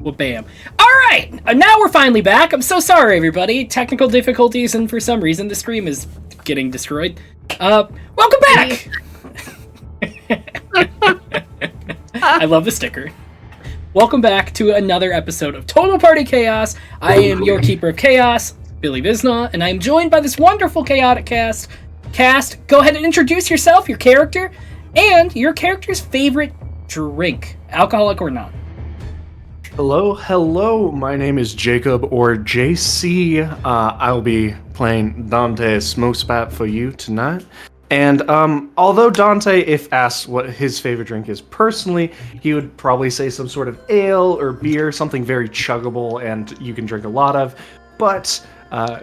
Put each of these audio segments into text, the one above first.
Well, bam. All right, now we're finally back. I'm so sorry, everybody. Technical difficulties, and for some reason, the stream is getting destroyed. Welcome back! I love the sticker. Welcome back to another episode of Total Party Chaos. I am your Keeper of Chaos, Billy Visnaw, and I am joined by this wonderful chaotic cast. Go ahead and introduce yourself, your character, and your character's favorite drink, alcoholic or not. Hello, my name is Jacob, or JC. I'll be playing Dante Smokespat for you tonight. And although Dante, if asked what his favorite drink is personally, he would probably say some sort of ale or beer, something very chuggable and you can drink a lot of. But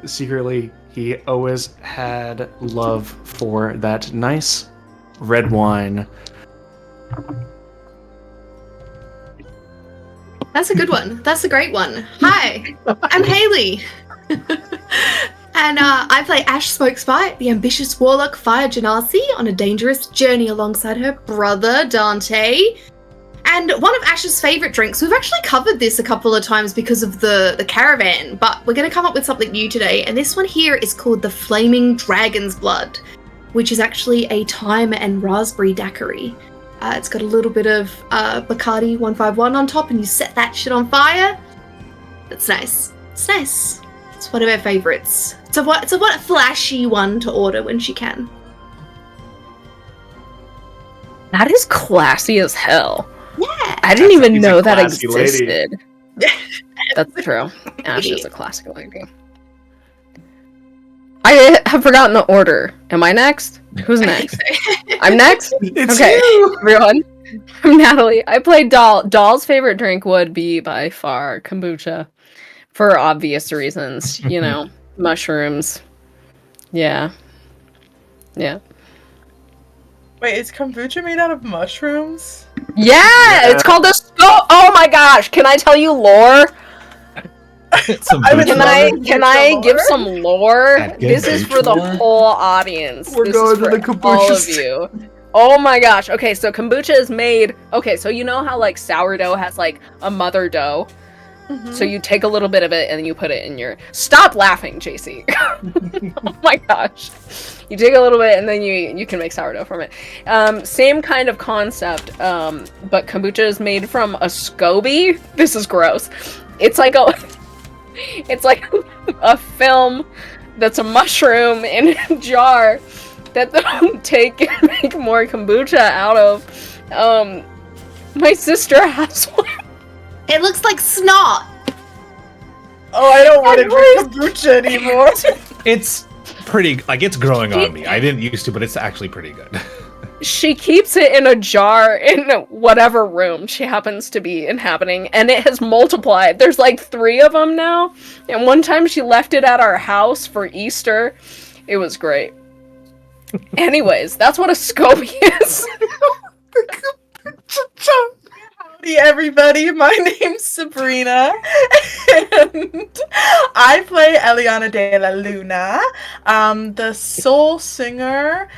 secretly, he always had love for that nice red wine. That's a good one. That's a great one. Hi, I'm Haley. And I play Ash Smokespite, the ambitious warlock Fire Genasi, on a dangerous journey alongside her brother, Dante. And one of Ash's favorite drinks, we've actually covered this a couple of times because of the caravan, but we're going to come up with something new today. And this one here is called the Flaming Dragon's Blood, which is actually a thyme and raspberry daiquiri. It's got a little bit of Bacardi 151 on top, and you set that shit on fire. That's nice. It's nice. It's one of her favorites. It's a flashy one to order when she can. That is classy as hell. Yeah. I didn't even know that classy existed. That's true. Ash is a classic lady. I have forgotten the order. Am I next? Who's next? I'm next? It's okay, you! everyone. I'm Natalie. I play Doll. Doll's favorite drink would be, by far, kombucha. For obvious reasons. You know, mushrooms. Yeah. Yeah. Wait, is kombucha made out of mushrooms? Yeah! It's called a oh my gosh! Can I tell you lore? Can I give some lore? This is for the whole audience. We're going to the kombucha all of you. Oh my gosh. Okay, so kombucha is made. Okay, so you know how like sourdough has like a mother dough? Mm-hmm. So you take a little bit of it and you put it in your... Stop laughing, JC. Oh my gosh. You take a little bit and then you can make sourdough from it. Same kind of concept, but kombucha is made from a SCOBY. This is gross. It's like a film that's a mushroom in a jar that they'll take and make more kombucha out of. My sister has one. It looks like snot. Oh, I don't want to drink kombucha anymore. It's pretty, like, it's growing on me. I didn't used to, but it's actually pretty good. She keeps it in a jar in whatever room she happens to be inhabiting, and it has multiplied. There's like 3 of them now, and one time she left it at our house for Easter. It was great. Anyways, that's what a SCOBY is. Howdy, everybody. My name's Sabrina, and I play Eliana de la Luna, the soul singer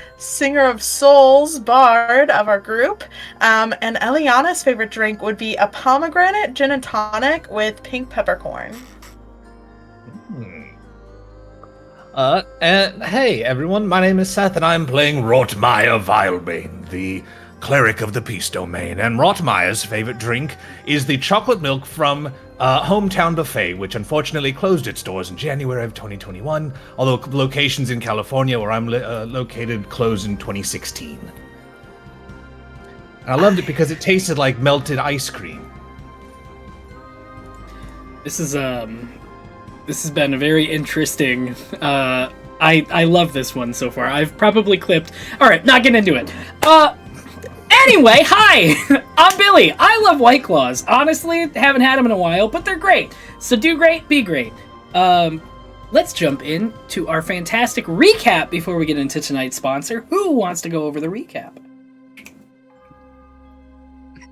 of souls, bard of our group. And Eliana's favorite drink would be a pomegranate gin and tonic with pink peppercorn. And hey everyone, my name is Seth, and I'm playing Rotmire Vilebane, the cleric of the Peace Domain. And Rotmire's favorite drink is the chocolate milk from Hometown Buffet, which unfortunately closed its doors in January of 2021, although locations in California where I'm located closed in 2016. And I loved it because it tasted like melted ice cream. This has been a very interesting. I love this one so far. I've probably clipped. All right, not getting into it. Anyway, hi, I'm Billy. I love White Claws. Honestly, haven't had them in a while, but they're great. So do great, be great. Let's jump in to our fantastic recap before we get into tonight's sponsor. Who wants to go over the recap?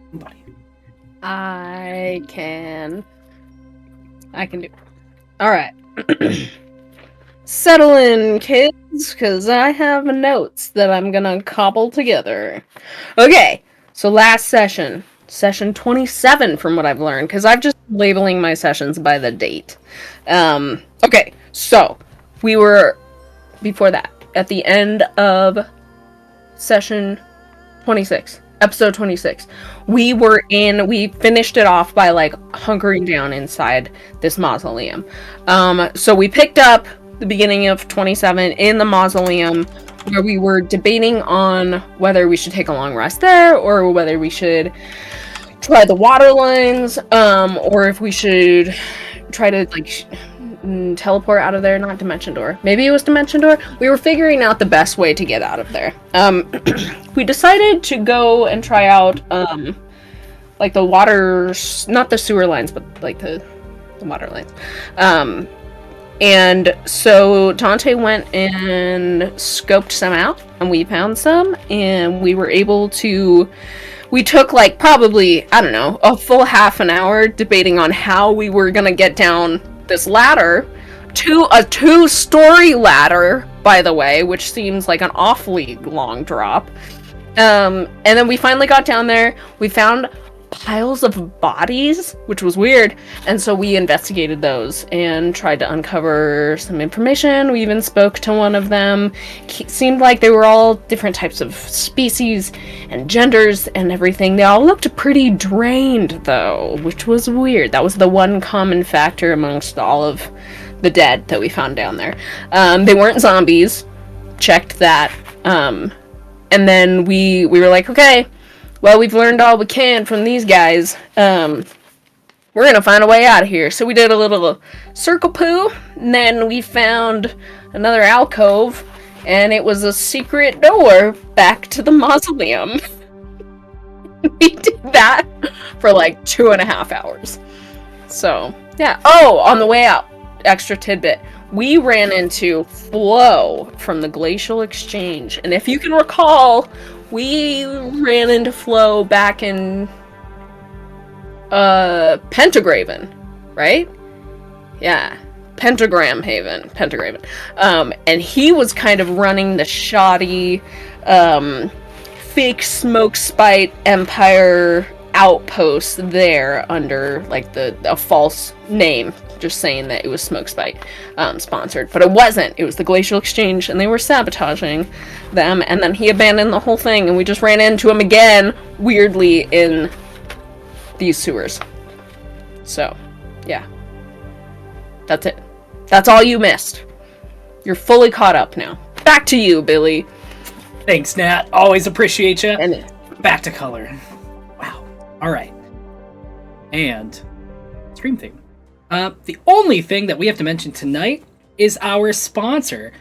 Somebody. I can do. All right. Settle in, kids, because I have notes that I'm gonna cobble together. Okay, so last session, session 27 from what I've learned, because I've just been labeling my sessions by the date. Okay, so we were, before that, at the end of session 26, episode 26, we finished it off by like hunkering down inside this mausoleum. So we picked up the beginning of 27 in the mausoleum, where we were debating on whether we should take a long rest there, or whether we should try the water lines, or if we should try to like teleport out of there. Not dimension door, maybe it was dimension door. We were figuring out the best way to get out of there. We decided to go and try out like the water, not the sewer lines, but like the water lines. And so Dante went and scoped some out, and we found some, and we were able to, we took like probably, I don't know, a full half an hour debating on how we were gonna get down this ladder, to a 2-story ladder, by the way, which seems like an awfully long drop. And then we finally got down there. We found piles of bodies, which was weird, and so we investigated those and tried to uncover some information. We even spoke to one of them. Seemed like they were all different types of species and genders and everything. They all looked pretty drained, though, which was weird. That was the one common factor amongst all of the dead that we found down there. They weren't zombies. Checked that. And then we were like, okay, well, we've learned all we can from these guys. We're gonna find a way out of here. So we did a little circle poo, and then we found another alcove, and it was a secret door back to the mausoleum. We did that for like 2.5 hours. So, yeah. Oh, on the way out, extra tidbit. We ran into Flo from the Glacial Exchange, and if you can recall, we ran into Flo back in Pentagraven, right? Yeah, Pentagraven. And he was kind of running the shoddy fake smoke spite empire outpost there under like a false name, just saying that it was Smoke Spite sponsored, but it wasn't. It was the Glacial Exchange, and they were sabotaging them, and then he abandoned the whole thing, and we just ran into him again, weirdly, in these sewers. So, yeah. That's it. That's all you missed. You're fully caught up now. Back to you, Billy. Thanks, Nat. Always appreciate you. And back to color. Wow. All right. And stream theme. The only thing that we have to mention tonight is our sponsor.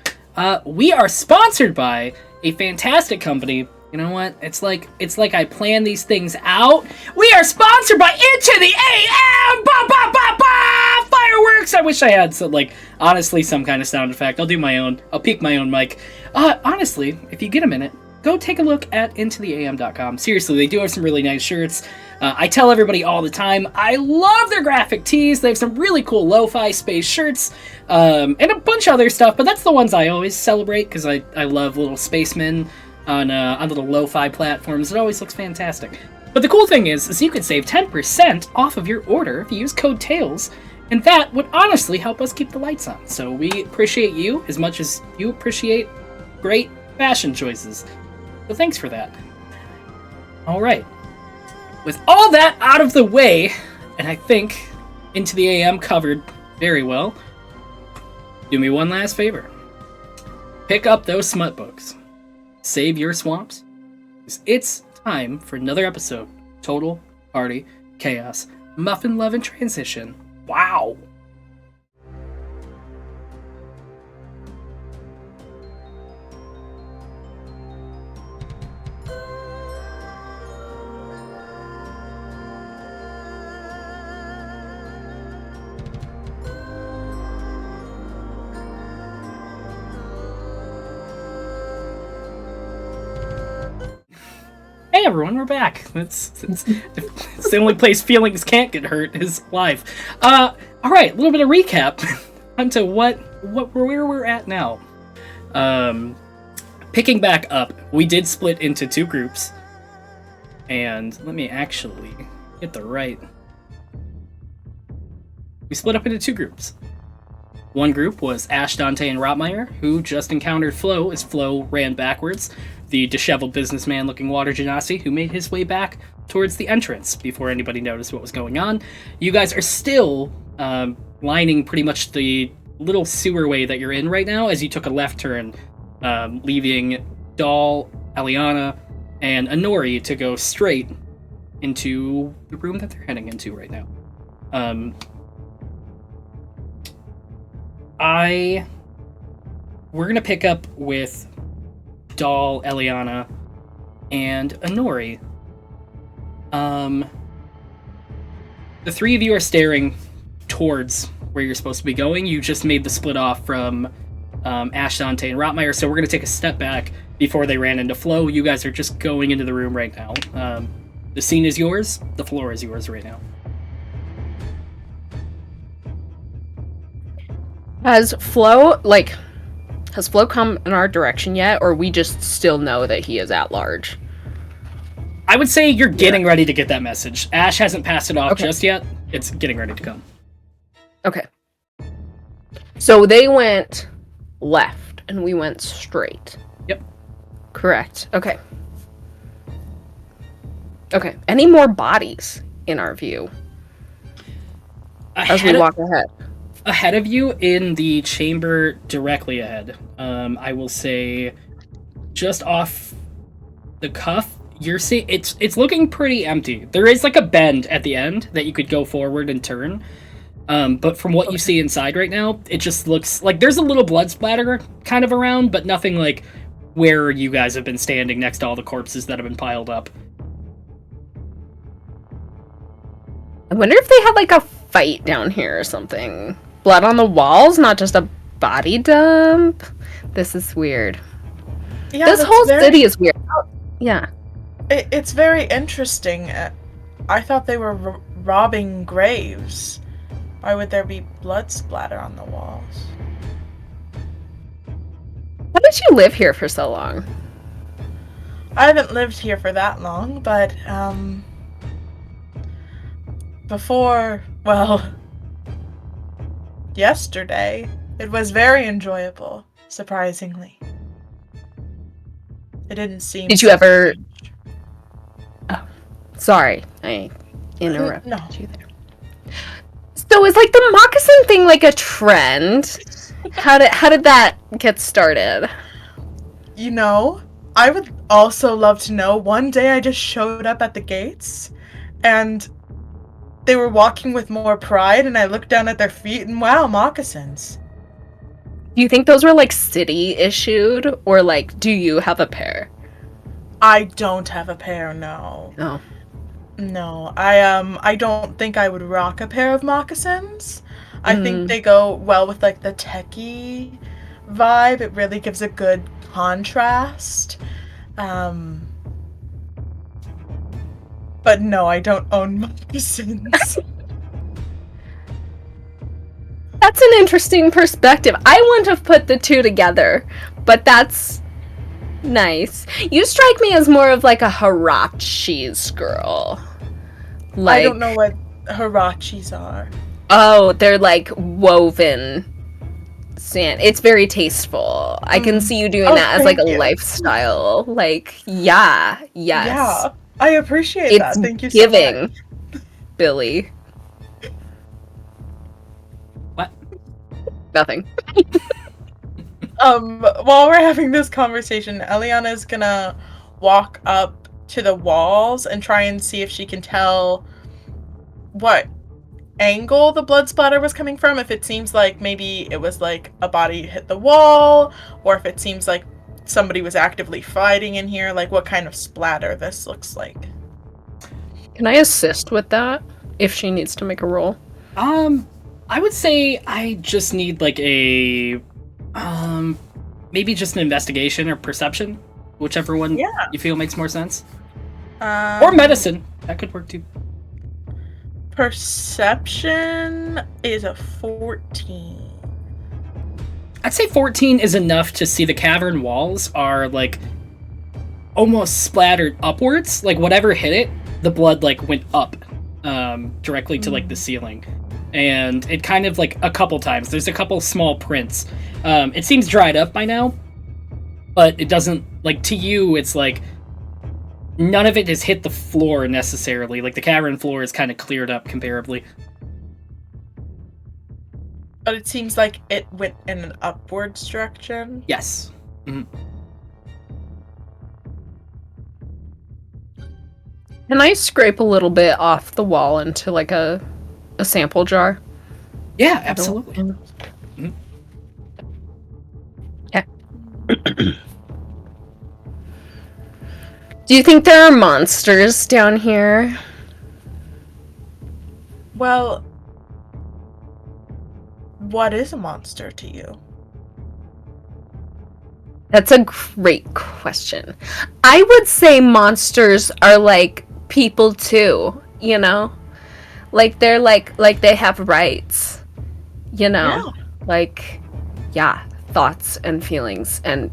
We are sponsored by a fantastic company. You know what? It's like I plan these things out. We are sponsored by Into the AM! Ba ba ba ba! Fireworks! I wish I had honestly some kind of sound effect. I'll do my own. I'll peek my own mic. Honestly, if you get a minute, go take a look at intotheam.com. Seriously, they do have some really nice shirts. I tell everybody all the time, I love their graphic tees. They have some really cool lo-fi space shirts, and a bunch of other stuff, but that's the ones I always celebrate, because I love little spacemen on little lo-fi platforms. It always looks fantastic. But the cool thing is you can save 10% off of your order if you use code TAILS, and that would honestly help us keep the lights on. So we appreciate you as much as you appreciate great fashion choices. So thanks for that. Alright. With all that out of the way, and I think Into the AM covered very well, do me one last favor. Pick up those smut books. Save your swamps. It's time for another episode. Total Party Chaos. Muffin Love and Transition. Wow! Hey everyone, we're back. It's the only place feelings can't get hurt is live. Alright, a little bit of recap onto where we're at now. Picking back up, we did split into two groups. And let me actually get the right... We split up into 2 groups. One group was Ash, Dante, and Rotmeyer, who just encountered Flo as Flo ran backwards, the disheveled businessman-looking water genasi who made his way back towards the entrance before anybody noticed what was going on. You guys are still lining pretty much the little sewer way that you're in right now as you took a left turn, leaving Doll, Eliana, and Anori to go straight into the room that they're heading into right now. We're gonna pick up with Doll, Eliana, and Anori. The 3 of you are staring towards where you're supposed to be going. You just made the split off from Ash, Dante, and Rotmeyer, so we're gonna take a step back before they ran into Flo. You guys are just going into the room right now. The scene is yours. The floor is yours right now. Has Flo come in our direction yet, or we just still know that he is at large? I would say you're getting ready to get that message. Ash hasn't passed it off just yet. It's getting ready to come. Okay. So they went left, and we went straight. Yep. Correct. Okay. Okay. Any more bodies in our view as we walk ahead? Ahead of you in the chamber directly ahead, I will say just off the cuff, you're seeing it's looking pretty empty. There is like a bend at the end that you could go forward and turn, but from what you see inside right now, it just looks like there's a little blood splatter kind of around, but nothing like where you guys have been standing next to all the corpses that have been piled up. I wonder if they had like a fight down here or something. Blood on the walls, not just a body dump. This is weird. Yeah, this whole city is weird. Oh, yeah. It's very interesting. I thought they were robbing graves. Why would there be blood splatter on the walls? How did you live here for so long? I haven't lived here for that long, but, before, well, yesterday, it was very enjoyable, surprisingly. It didn't seem... Did you ever... Oh, sorry, I interrupted No. you there. So is like the moccasin thing like a trend? How did that get started? You know, I would also love to know. One day I just showed up at the gates, and they were walking with more pride, and I looked down at their feet, and wow, moccasins. Do you think those were like city issued, or like do you have a pair? I don't have a pair, no. Oh. No, I don't think I would rock a pair of moccasins. I think they go well with like the techie vibe. It really gives a good contrast. But no, I don't own moccasins. That's an interesting perspective. I wouldn't have put the two together, but that's nice. You strike me as more of like a Hirachis girl. Like, I don't know what Hirachis are. Oh, they're like woven sand. It's very tasteful. I can see you doing that as like a lifestyle. Like, yeah, yes. Yeah, I appreciate that. Thank you so giving, much. Billy. What? Nothing. While we're having this conversation, Eliana's gonna walk up to the walls and try and see if she can tell what angle the blood splatter was coming from. If it seems like maybe it was like a body hit the wall, or if it seems like somebody was actively fighting in here, like what kind of splatter this looks like. Can I assist with that if she needs to make a roll? I would say I just need like a maybe just an investigation or perception, whichever one you feel makes more sense. Or medicine. That could work too. Perception is a 14. I'd say 14 is enough to see the cavern walls are like almost splattered upwards. Like whatever hit it, the blood like went up directly to like the ceiling. And it kind of like a couple times. There's a couple small prints. It seems dried up by now, but it doesn't, like, to you, it's like none of it has hit the floor necessarily. Like the cavern floor is kind of cleared up comparably. But it seems like it went in an upwards direction. Yes. Mhm. Can I scrape a little bit off the wall into like a sample jar? Yeah, absolutely. Mhm. Okay. Do you think there are monsters down here? Well, what is a monster to you? That's a great question. I would say monsters are like people too, you know? Like they're like they have rights, you know? Yeah. Like, yeah, thoughts and feelings, and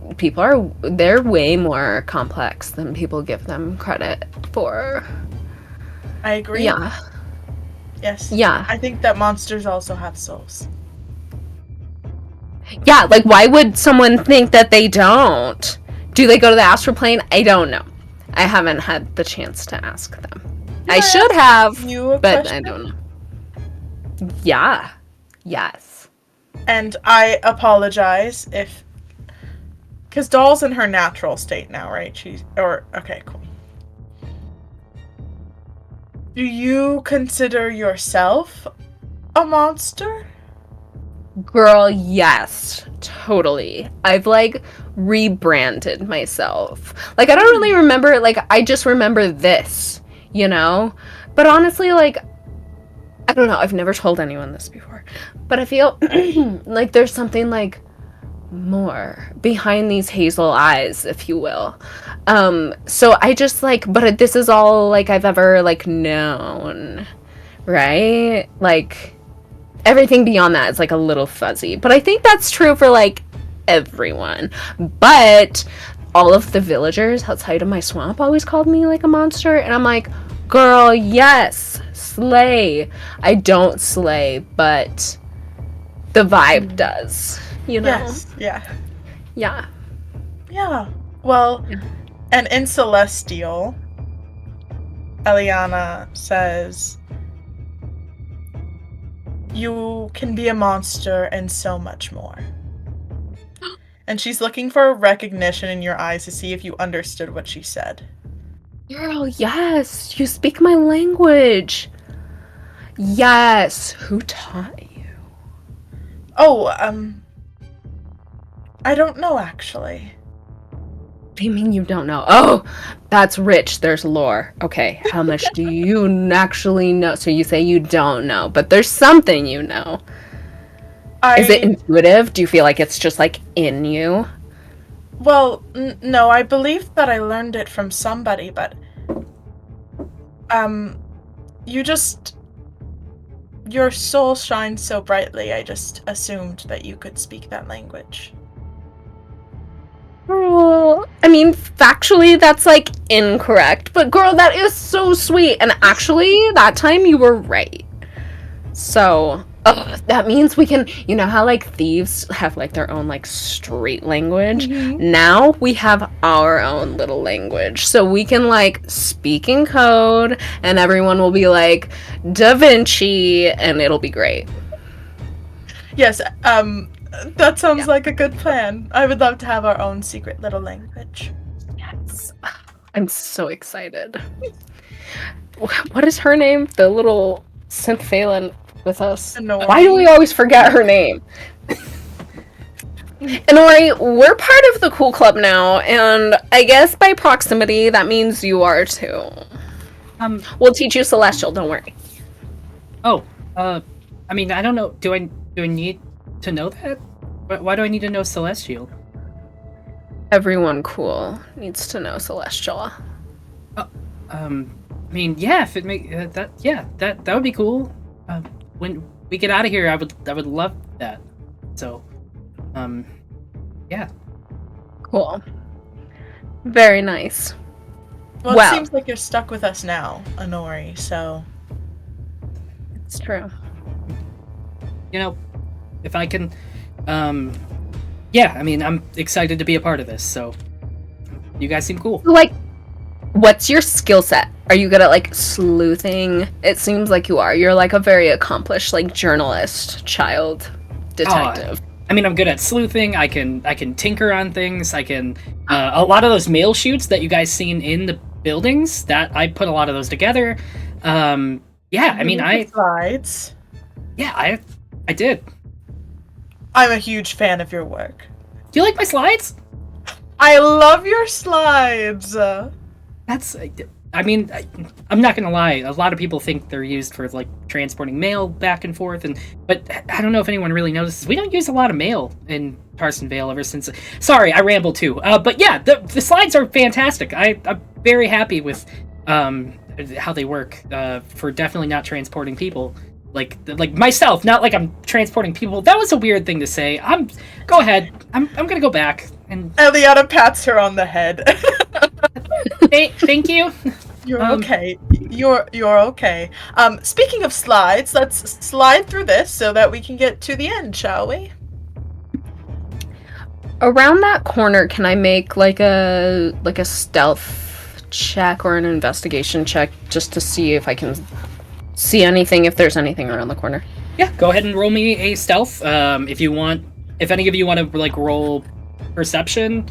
they're way more complex than people give them credit for. I agree. Yeah. Yes. Yeah. I think that monsters also have souls. Yeah, like why would someone think that they don't? Do they go to the astral plane? I don't know. I haven't had the chance to ask them. I should have, You a but question? I don't know. Yeah. Yes. And I apologize if... Because Doll's in her natural state now, right? Okay, cool. Do you consider yourself a monster? Girl, yes. Totally. I've like rebranded myself. Like I don't really remember, like I just remember this, you know? But honestly, like I don't know, I've never told anyone this before. But I feel like there's something like more behind these hazel eyes, if you will. So I just like, but this is all like I've ever like known, right? Like everything beyond that is like a little fuzzy, but I think that's true for like everyone. But all of the villagers outside of my swamp always called me like a monster, and I'm like, girl, yes, slay. I don't slay, but the vibe does, you know? Yes. Yeah. Yeah. Yeah. Well, Yeah. and in Celestial, Eliana says, you can be a monster and so much more. And she's looking for recognition in your eyes to see if you understood what she said. Girl, yes, you speak my language. Yes, who taught you? Oh, I don't know actually. What do you mean you don't know? Oh, that's rich. There's lore. Okay, how much do you actually know? So you say you don't know, but there's something you know. Is it intuitive? Do you feel like it's just like in you? Well, no, I believe that I learned it from somebody, but your soul shines so brightly, I just assumed that you could speak that language. Girl, I mean, factually, that's like incorrect, but girl, that is so sweet. And actually, that time you were right. So, that means we can, you know how like thieves have like their own like street language? Now we have our own little language. So we can like speak in code and everyone will be like Da Vinci and it'll be great. Yes, that sounds like a good plan. I would love to have our own secret little language. Yes. I'm so excited. What is her name? The little synth Phelan with us. Honori. Why do we always forget her name? Honori, we're part of the Cool Club now, and I guess by proximity that means you are too. We'll teach you Celestial, don't worry. Oh, I mean, I don't know. Do I need to know that? Why do I need to know Celestial? Everyone cool needs to know Celestial. I mean, yeah, if it make that would be cool. When we get out of here, I would love that. So, yeah. Cool. Very nice. Well, Well. it seems like you're stuck with us now, Honori, so... It's true. You know, if I can, yeah, I mean, I'm excited to be a part of this, so you guys seem cool. Like, what's your skill set? Are you good at, like, sleuthing? It seems like you are. You're, like, a very accomplished, like, journalist, child, detective. I mean, I'm good at sleuthing. I can tinker on things. I can, a lot of those mail chutes that you guys seen in the buildings, that I put a lot of those together. Yeah, I mean, Slides. Yeah, I did. I'm a huge fan of your work. Do you like my slides? I love your slides! That's, I mean, I'm not gonna lie. A lot of people think they're used for, like, transporting mail back and forth, but I don't know if anyone really notices. We don't use a lot of mail in Tarsonvale ever since. Sorry, I rambled too. But yeah, the slides are fantastic. I'm very happy with how they work. For definitely not transporting people. Like myself, not like I'm transporting people. That was a weird thing to say. Go ahead. I'm gonna go back and. Eliana pats her on the head. Thank you. You're okay. You're okay. Speaking of slides, let's slide through this so that we can get to the end, shall we? Around that corner, can I make like a stealth check or an investigation check just to see if I can see anything, if there's anything around the corner? Yeah, go ahead and roll me a stealth. If you want, if any of you want to like roll perception,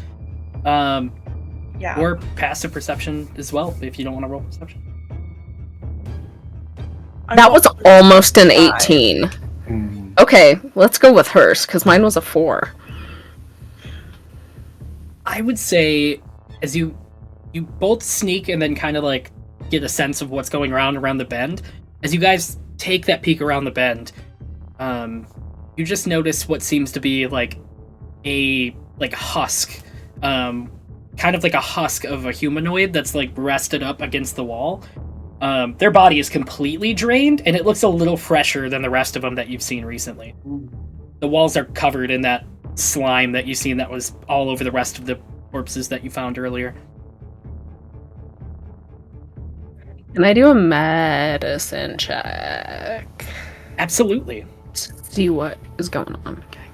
Yeah. or passive perception as well, if you don't want to roll perception. That was almost an 5. 18. Mm. Okay, let's go with hers, because mine was a 4. I would say, as you both sneak and then kind of like get a sense of what's going around the bend. As you guys take that peek around the bend, you just notice what seems to be like a husk, kind of like a husk of a humanoid that's like rested up against the wall. Their body is completely drained, and it looks a little fresher than the rest of them that you've seen recently. The walls are covered in that slime that you've seen that was all over the rest of the corpses that you found earlier. Can I do a medicine check? Absolutely. See what is going on. Okay.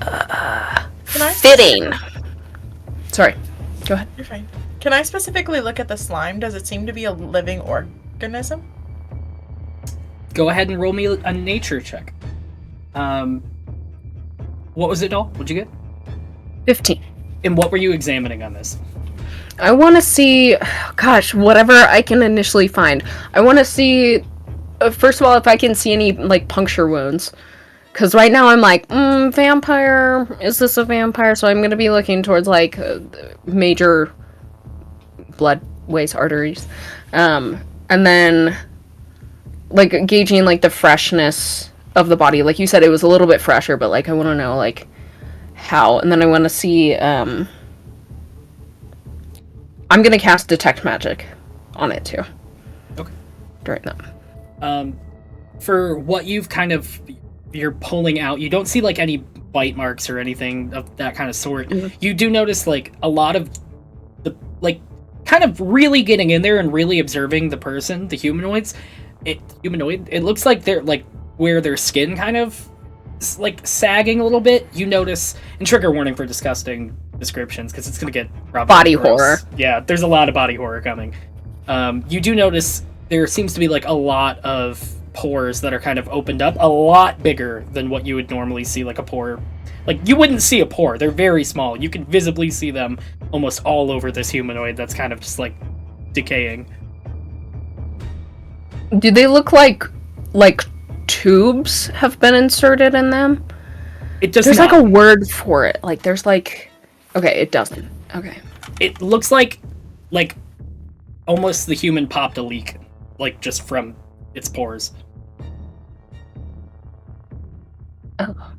Can I Fitting. Sorry. Go ahead. You're fine. Can I specifically look at the slime? Does it seem to be a living organism? Go ahead and roll me a nature check. What was it, Doll? What'd you get? 15. And what were you examining on this? I want to see, gosh, whatever I can initially find. I want to see, first of all, if I can see any, like, puncture wounds. Because right now I'm like, vampire, is this a vampire? So I'm going to be looking towards, like, major bloodways, arteries. And then, like, gauging, like, the freshness of the body. Like you said, it was a little bit fresher, but, like, I want to know, like, how. And then I want to see, I'm going to cast Detect Magic on it, too. Okay. During that. For what you've kind of... You're pulling out, you don't see like any bite marks or anything of that kind of sort. Mm-hmm. You do notice like a lot of the, like, kind of really getting in there and really observing the person, the humanoid, it looks like they're like where their skin kind of is like sagging a little bit. You notice, and trigger warning for disgusting descriptions because it's gonna get probably Body gross. horror. Yeah, there's a lot of body horror coming. You do notice there seems to be like a lot of pores that are kind of opened up, a lot bigger than what you would normally see, like a pore. Like, you wouldn't see a pore. They're very small. You can visibly see them almost all over this humanoid that's kind of just, like, decaying. Do they look like tubes have been inserted in them? It does There's not. like a word for it. Like, there's like... Okay, it doesn't. Okay. It looks like almost the human popped a leak, like, just from its pores. Oh.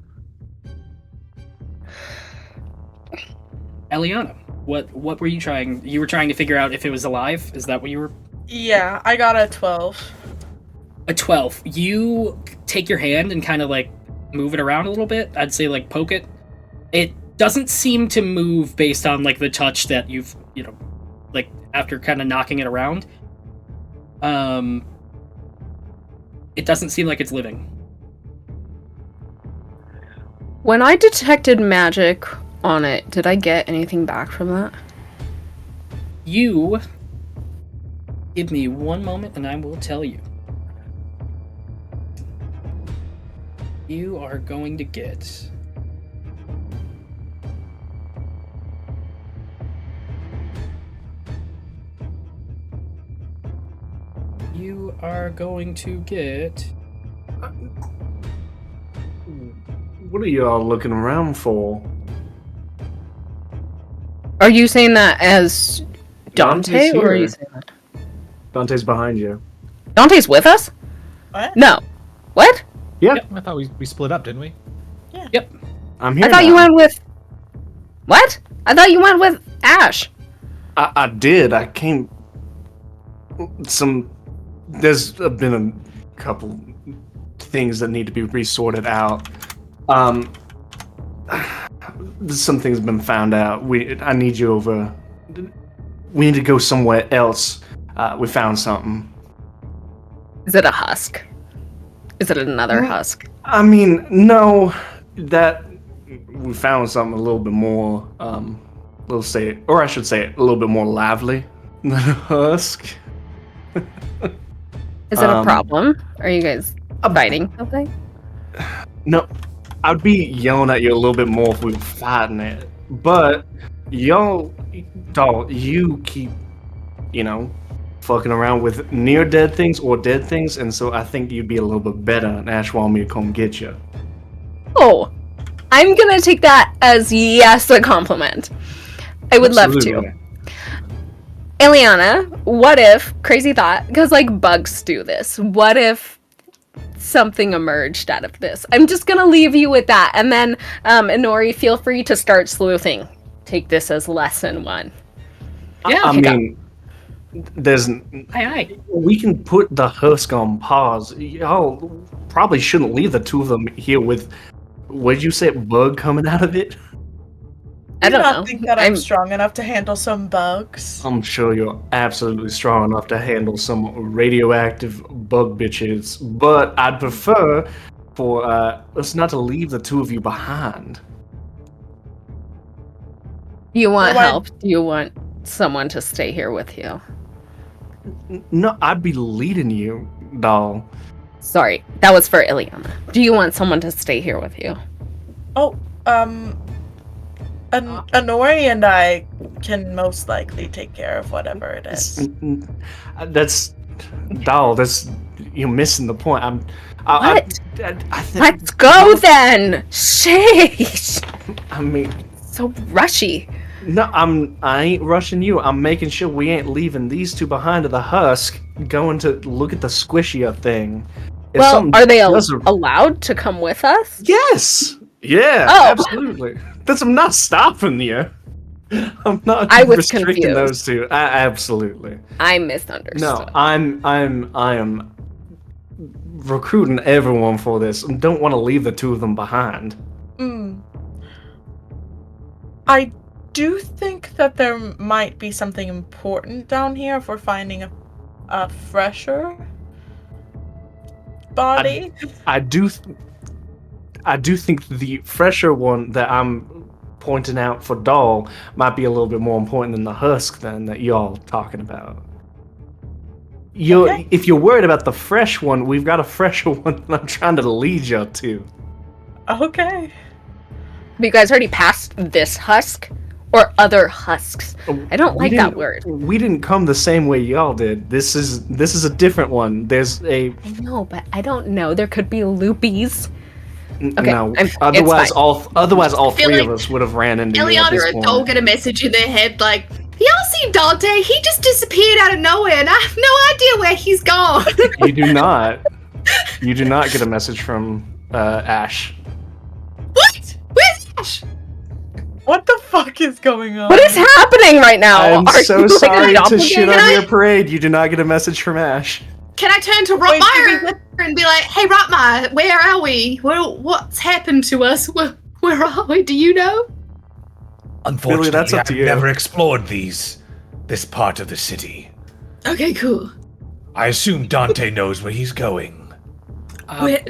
Eliana, what were you trying? You were trying to figure out if it was alive? Is that what you were... Yeah, I got a 12. A 12. You take your hand and kind of like move it around a little bit. I'd say like poke it. It doesn't seem to move based on like the touch that you've, like after kind of knocking it around. It doesn't seem like it's living. When I detected magic on it, did I get anything back from that? You give me one moment and I will tell you. You are going to get... You are going to get... What are y'all looking around for? Are you saying that as Dante, Dante's or are you here. saying that? Dante's behind you. Dante's with us? What? No. What? I thought we split up, didn't we? Yep. I'm here I thought now. you went with... What? I thought you went with Ash. I did. I came... There's been a couple things that need to be resorted out. Some things have been found out. I need you over. We need to go somewhere else. We found something. Is it a husk? Is it another husk? I mean, no. That we found something a little bit more. Let's say, or I should say, a little bit more lively than a husk. Is it a problem? Are you guys fighting something? No, I'd be yelling at you a little bit more if we were fighting it. But y'all, dog, you keep, fucking around with near dead things or dead things, and so I think you'd be a little bit better. And Ash wanted me to come get you. Oh, I'm gonna take that as yes, a compliment. I would love to. Absolutely. Eliana, what if, crazy thought, because like bugs do this, what if something emerged out of this? I'm just gonna leave you with that, and then Inori, feel free to start sleuthing. Take this as lesson 1. Yeah. I mean, there's. Aye. We can put the husk on pause. Y'all probably shouldn't leave the two of them here with. What did you say? Bug coming out of it? I don't Do not know. think that I'm strong enough to handle some bugs. I'm sure you're absolutely strong enough to handle some radioactive bug bitches, but I'd prefer for us not to leave the two of you behind. Do you want Well, I- help? Do you want someone to stay here with you? No, I'd be leading you, doll. Sorry, that was for Eliana. Do you want someone to stay here with you? Oh, Anori and I can most likely take care of whatever it is. That's doll. That's you're missing the point. What? I think. Let's go then! Sheesh! I mean, So rushy. no, I ain't rushing you. I'm making sure we ain't leaving these two behind to the husk, going to look at the squishier thing. If Well, something are they does- allowed to come with us? Yes. Yeah. Oh. Absolutely. I'm not stopping you. I'm not I was restricting confused. those two. Absolutely. I misunderstood. No, I am recruiting everyone for this and don't want to leave the two of them behind. I do think that there might be something important down here if we're finding a fresher body. I do think the fresher one that I'm pointing out for Doll might be a little bit more important than the husk then that y'all talking about. Okay. If you're worried about the fresh one, we've got a fresher one that I'm trying to lead you to. Okay. Have you guys already passed this husk? Or other husks? I don't like that word. We didn't come the same way y'all did. This is a different one. There's a I know, but I don't know. There could be loopies. Okay, no. it's Otherwise, fine. all feel three of like us would have ran into me at Eliana this or point. Dole get a message in their head like, y'all see Dante? He just disappeared out of nowhere and I have no idea where he's gone. You do not. You do not get a message from Ash. What? Where's Ash? What the fuck is going on? What is happening right now? I'm Are so you, like, a sorry to doppelganger? shit on your parade. You do not get a message from Ash. Can I turn to Wait, Rotmeyer and be like, "Hey, Rotmeyer, where are we? What's happened to us? Where are we? Do you know?" Unfortunately, that's up I've to you. never explored this part of the city. Okay, cool. I assume Dante knows where he's going.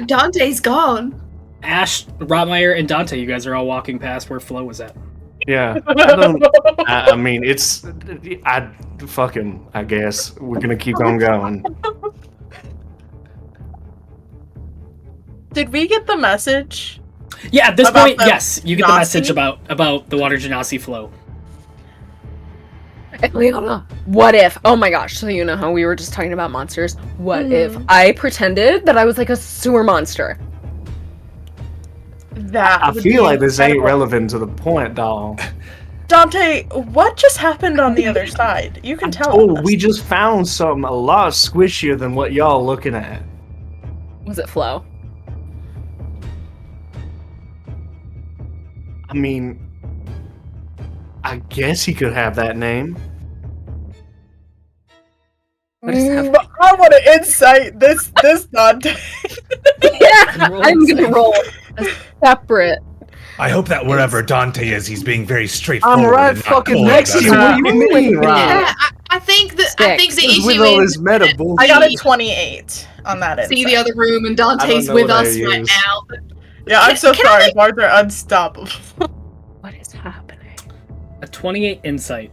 Dante's gone. Ash, Rotmeyer, and Dante, you guys are all walking past where Flo was at. Yeah. I mean, it's. I guess. We're gonna keep on going. Did we get the message? Yeah, at this About point, the yes, you get the message Genasi? about the water genasi flow. Eliana, what if? Oh my gosh! So you know how we were just talking about monsters? What if I pretended that I was like a sewer monster? That I would feel be like this ain't incredible. relevant to the point, doll. Dante, what just happened on the other side? You can tell Oh, us. we just found something a lot squishier than what y'all looking at. Was it Flo? I mean, I guess he could have that name. I want to insight this Dante. Yeah, I'm gonna roll a separate. I hope that wherever Dante is, he's being very straightforward. I'm right and not fucking coy next to about you. it. What do you mean, Yeah, Rob? I think the Six. issue With all is this meta bullshit. I got a 28 on that see insight. the other room and I Dante's don't know with what I us right use. now. Yeah, I'm so Can I sorry. make- Bars are unstoppable. What is happening? A 28 insight.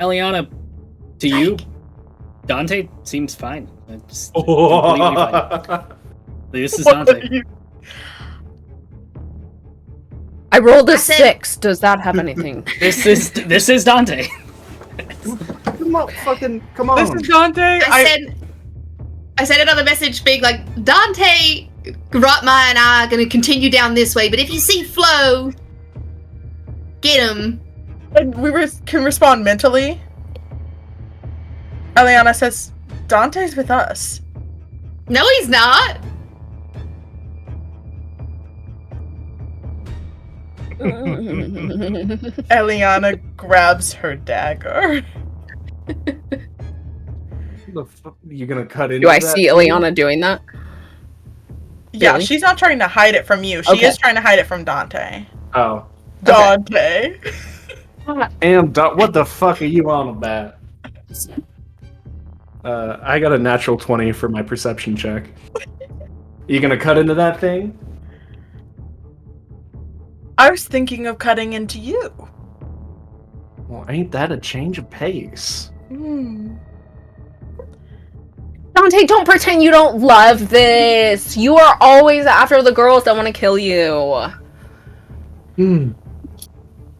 Eliana, to you, Dante seems fine. It's completely fine. This is Dante. I rolled a I said- 6. Does that have anything? This is Dante. Come on, come on. This is Dante. I sent another message being like, Dante, Rotmeyer, and I are going to continue down this way, but if you see Flo, get him. And can respond mentally. Eliana says, Dante's with us. No, he's not. Eliana grabs her dagger. You gonna cut into Do I that see thing? Eliana doing that? Yeah, Really? she's not trying to hide it from you. She Okay. is trying to hide it from Dante. Oh. Dante. And what the fuck are you on about? I got a natural 20 for my perception check. You gonna cut into that thing? I was thinking of cutting into you. Well, ain't that a change of pace? Dante, don't pretend you don't love this. You are always after the girls that want to kill you. Hmm.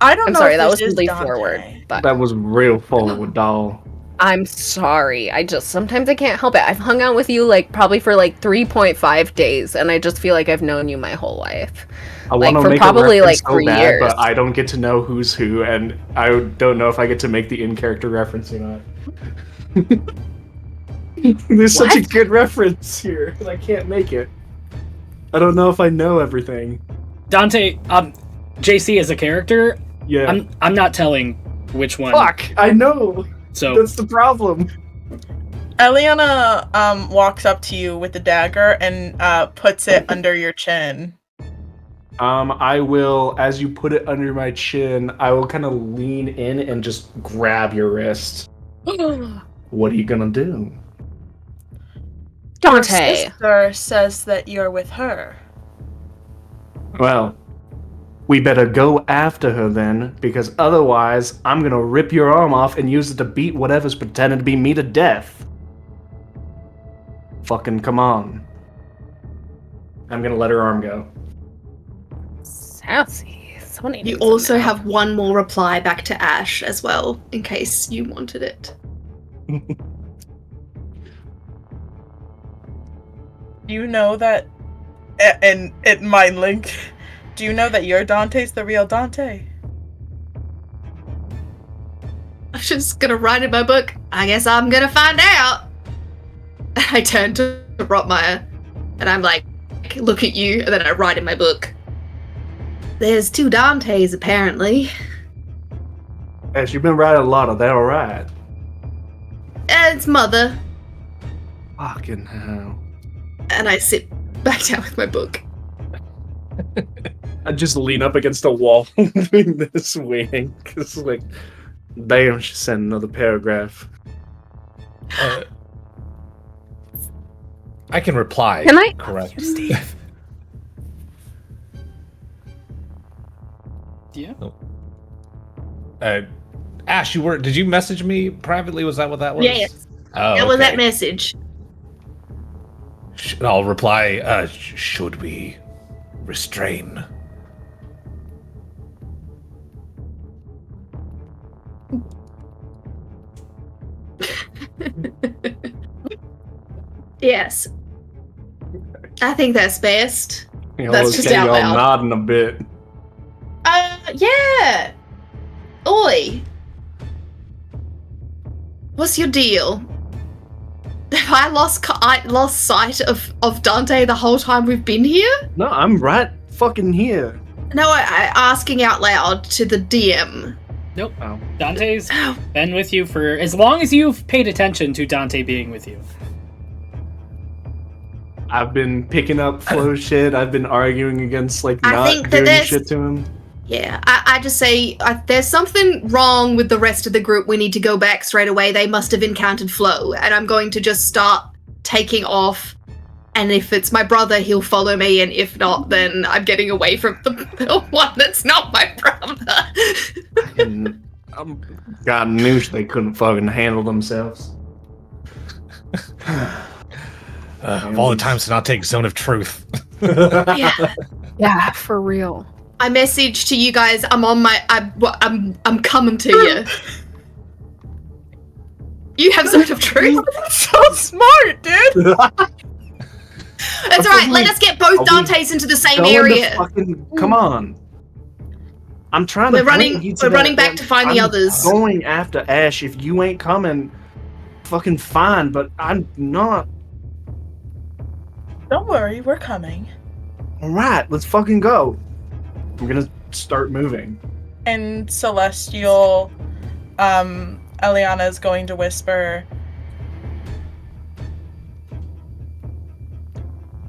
I don't I'm know sorry, if that this was is really Dante. forward, but That was real forward, doll. I'm sorry. Sometimes I can't help it. I've hung out with you probably for 3.5 days, and I just feel like I've known you my whole life. I want to for make probably, a reference so 3 bad, years. but I don't get to know who's who, and I don't know if I get to make the in-character reference or not. There's such a What? good reference here, and I can't make it. I don't know if I know everything. Dante, JC as a character, Yeah. I'm not telling which one. Fuck! I know. So That's the problem. Eliana walks up to you with the dagger and puts it under your chin. I will, as you put it under my chin, I will kind of lean in and just grab your wrist. What are you gonna do? Your Dante. sister says that you're with her. Well, we better go after her then, because otherwise I'm gonna rip your arm off and use it to beat whatever's pretending to be me to death. Fucking come on. I'm gonna let her arm go. Sassy. Somebody You needs also some have one more reply back to Ash as well, in case you wanted it. You know that, and it mind link. Do you know that your Dante's the real Dante? I'm just gonna write in my book. I guess I'm gonna find out. I turn to Rotmeyer and I'm like, look at you, and then I write in my book. There's 2 Dantes apparently. As you've been writing a lot of that, alright. It's mother. Fucking hell. And I sit back down with my book. I just lean up against a wall doing this, waiting. Because, like, damn, she sent another paragraph. I can reply. Can I? Correct. Steve. Yeah. Ash, did you message me privately? Was that what that was? Yes. Oh, That was okay. that message. I'll reply, should we restrain? Yes. I think that's best. Y'all That's just okay, out y'all loud. nodding a bit. Yeah. Oi. What's your deal? Have I lost sight of Dante the whole time we've been here? No, I'm right fucking here. No, I asking out loud to the DM. Nope. Oh. Dante's been with you for as long as you've paid attention to Dante being with you. I've been picking up Flo shit. I've been arguing against, like, I not think that doing there's- shit to him. Yeah, I just say there's something wrong with the rest of the group. We need to go back straight away. They must have encountered Flo, and I'm going to just start taking off. And if it's my brother, he'll follow me, and if not, then I'm getting away from the one that's not my brother. And God knew they couldn't fucking handle themselves. Of all the times to not take Zone of Truth. Yeah. Yeah, for real. I message to you guys. I'm on my. I'm coming to you. You have sort of truth. So smart, dude. That's all right. Let us get both Are we Dantes into the same Going to area. come on. I'm trying We're to. running- point you to we're running that- back to find the I'm others. Going after Ash. If you ain't coming, fucking fine. But I'm not. Don't worry, we're coming. All right, let's fucking go. I'm gonna start moving. And Celestial, Eliana is going to whisper,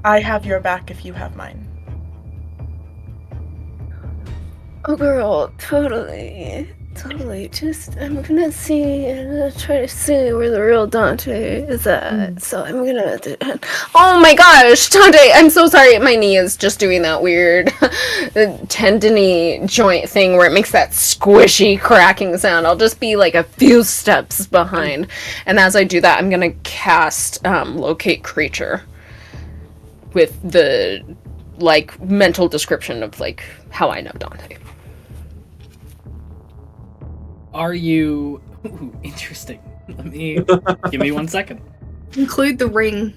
I have your back if you have mine. Oh, girl, totally. Just, I'm gonna try to see where the real Dante is at. So I'm gonna do that. Oh my gosh, Dante, I'm so sorry. My knee is just doing that weird tendony joint thing where it makes that squishy cracking sound. I'll just be like a few steps behind. And as I do that, I'm gonna cast Locate Creature with the like mental description of like how I know Dante. Are you... Ooh, interesting. Let me... Give me 1 second. Include the ring.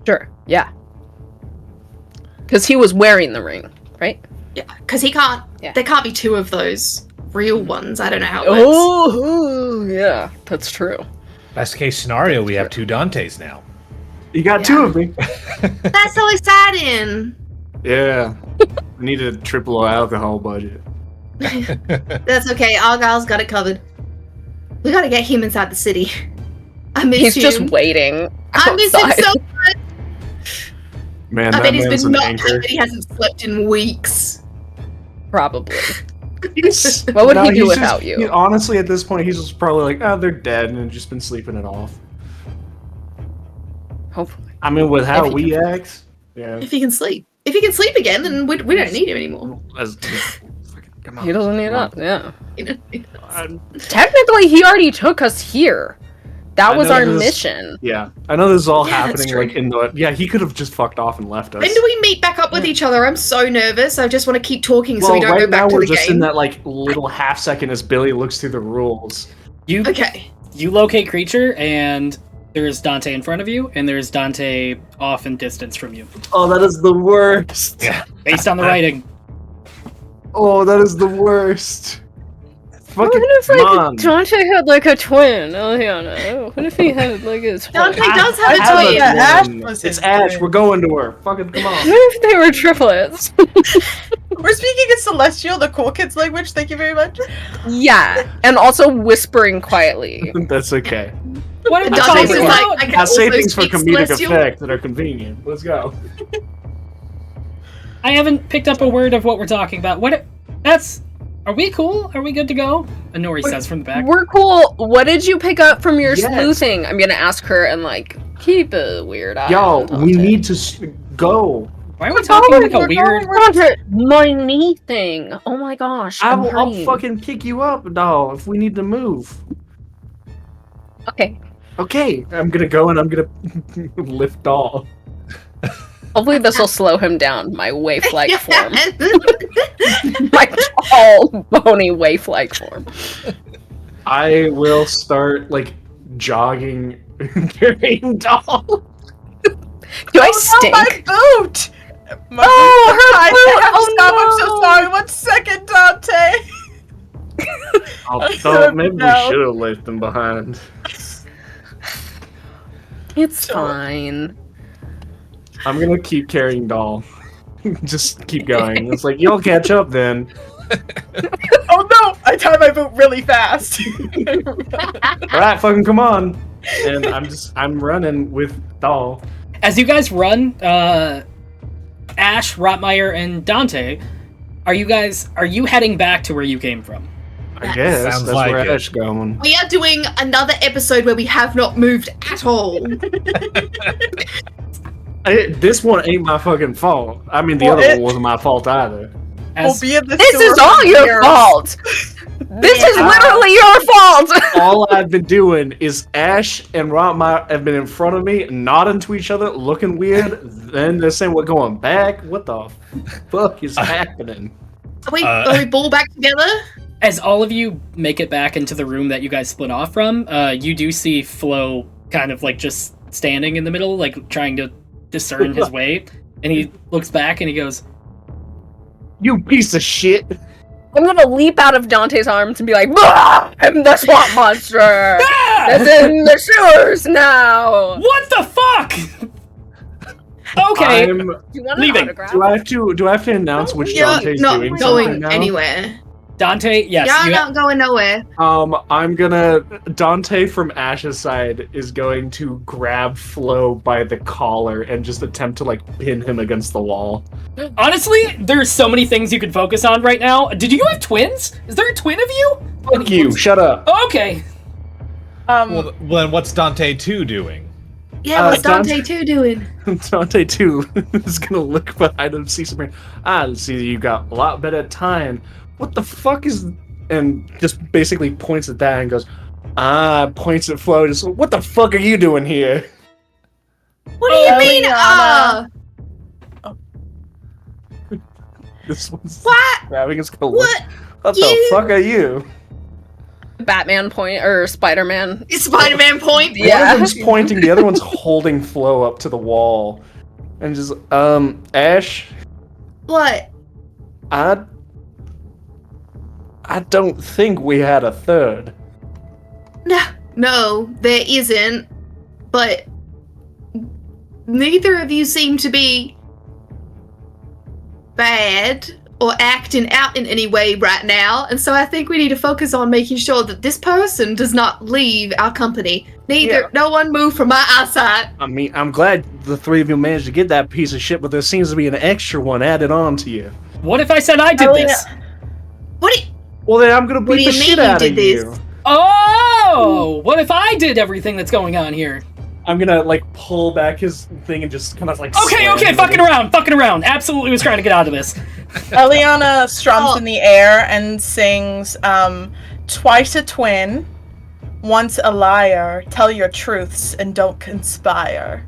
Sure, yeah. Because he was wearing the ring, right? Yeah, because he can't. Yeah. There can't be two of those real ones. I don't know how it works. Oh, yeah, that's true. Best case scenario, we have 2 Dantes now. You got Yeah. 2 of me. That's so exciting. Yeah. I need a triple alcohol budget. That's okay. Argyle's got it covered. We gotta get him inside the city. I miss He's him. just waiting I miss him outside. so much. Man, I that bet he's man's been an not. I anchor. bet he hasn't slept in weeks. Probably. What would he do he's without you? Honestly, at this point, he's just probably like, oh, they're dead, and just been sleeping it off. Hopefully. I mean, with how If he we can act, yeah. If he can sleep. If he can sleep again, then we don't need him anymore. Come on. He doesn't need come on. us, yeah. You know? Technically, he already took us here. That I was know our this- mission. Yeah, I know this is all Yeah, that's happening true. like in the. Yeah, he could have just fucked off and left us. When do we meet back up with each other? I'm so nervous. I just want to keep talking so we don't right go back now to we're the just game. in that like little half second as Billy looks through the rules. You Okay. you locate creature, and there's Dante in front of you, and there's Dante off in distance from you. Oh, that is the worst. Yeah. Based on the writing. Oh, that is the worst. What Fucking if come like on. Dante had like a twin, Eliana? What if he had like a twin? Dante does I have a thought twin. that Ash Twin. was It's his Ash. twin. We're going to her. Fucking come on. What if they were triplets? We're speaking in Celestial, the cool kids language. Thank you very much. Yeah, and also whispering quietly. That's okay. What are we Dante's talking just about? like, I can I say also things for speak comedic Celestial. effect that are convenient. Let's go. I haven't picked up a word of what we're talking about. Are we cool? Are we good to go? Anori says from the back. We're cool. What did you pick up from your Yes. sleuthing? I'm gonna ask her and like keep a weird eye. Yo, on we Dante. need to go. Why are we talking like a weird? Dante, my knee thing. Oh my gosh. I'm I'll hurting. fucking pick you up, doll, if we need to move. Okay. Okay, I'm gonna go and I'm gonna lift doll. Hopefully this will slow him down. My waif-like form. Yes. My tall, bony waif-like form. I will start like jogging, carrying doll. Do I stink? My boot! My Oh, boot her I boot! have to Oh, stop. I'm so no. sorry. 1 second, Dante. So maybe No. we should have left them behind. It's So- fine. I'm gonna keep carrying doll. Just keep going. It's like you'll catch up then. Oh no! I tied my boot really fast. Alright, fucking come on. And I'm running with doll. As you guys run, Ash, Rotmeyer, and Dante, are you heading back to where you came from? I guess Sounds that's like where it. Ash going. We are doing another episode where we have not moved at all. This one ain't my fucking fault. I mean, the Well, other it- one wasn't my fault either. We'll As be in the This sewer is all for your years. fault. This is Yeah. literally your fault. All I've been doing is Ash and Rotmeyer have been in front of me, nodding to each other, looking weird. Then they're saying we're going back. What the fuck is happening? Are we ball back together? as all of you make it back into the room that you guys split off from, you do see Flo kind of like just standing in the middle, like trying to discern his way. And he looks back and he goes, You piece of shit! I'm gonna leap out of Dante's arms and be like, "Bah! I'm the swamp monster! "Ah! It's in the sewers now!" What the fuck?" Okay. I'm, Do you want an Leaving. autograph? do I have to announce which You're Dante's not doing going something now? anywhere. Dante, yes. You're you not going nowhere. I'm gonna Dante from Ash's side is going to grab Flo by the collar and just attempt to like pin him against the wall. Honestly, there's so many things you could focus on right now. Did you have twins? Is there a twin of you? Fuck you! Shut up. Okay. Well, then what's Dante 2 doing? Yeah, what's Dante- Dante 2 doing? Dante too is gonna look behind him, see something. See you got a lot better time. What the fuck is? And just basically points at that and goes, points at Flo. Just what the fuck are you doing here? What do you mean? Eliana. This one's What? grabbing his collar. What? What the You- fuck are you? Batman point or Spider-Man? It's Spider-Man point. One Yeah. of them's pointing, the other one's holding Flo up to the wall, and just Ash, What? I don't think we had a third. No, there isn't. But neither of you seem to be bad or acting out in any way right now, and so I think we need to focus on making sure that this person does not leave our company. No one move from my eyesight. I mean, I'm glad the three of you managed to get that piece of shit, but there seems to be an extra one added on to you. What if I said I did this? What? Do Well, then I'm gonna What beat do the you shit mean you out did of this? you. Oh, what if I did everything that's going on here? I'm gonna like pull back his thing and just kind of like. Okay, slam okay, him fucking against- around. Absolutely was trying to get out of this. Eliana strums Oh. in the air and sings, twice a twin, once a liar, tell your truths and don't conspire.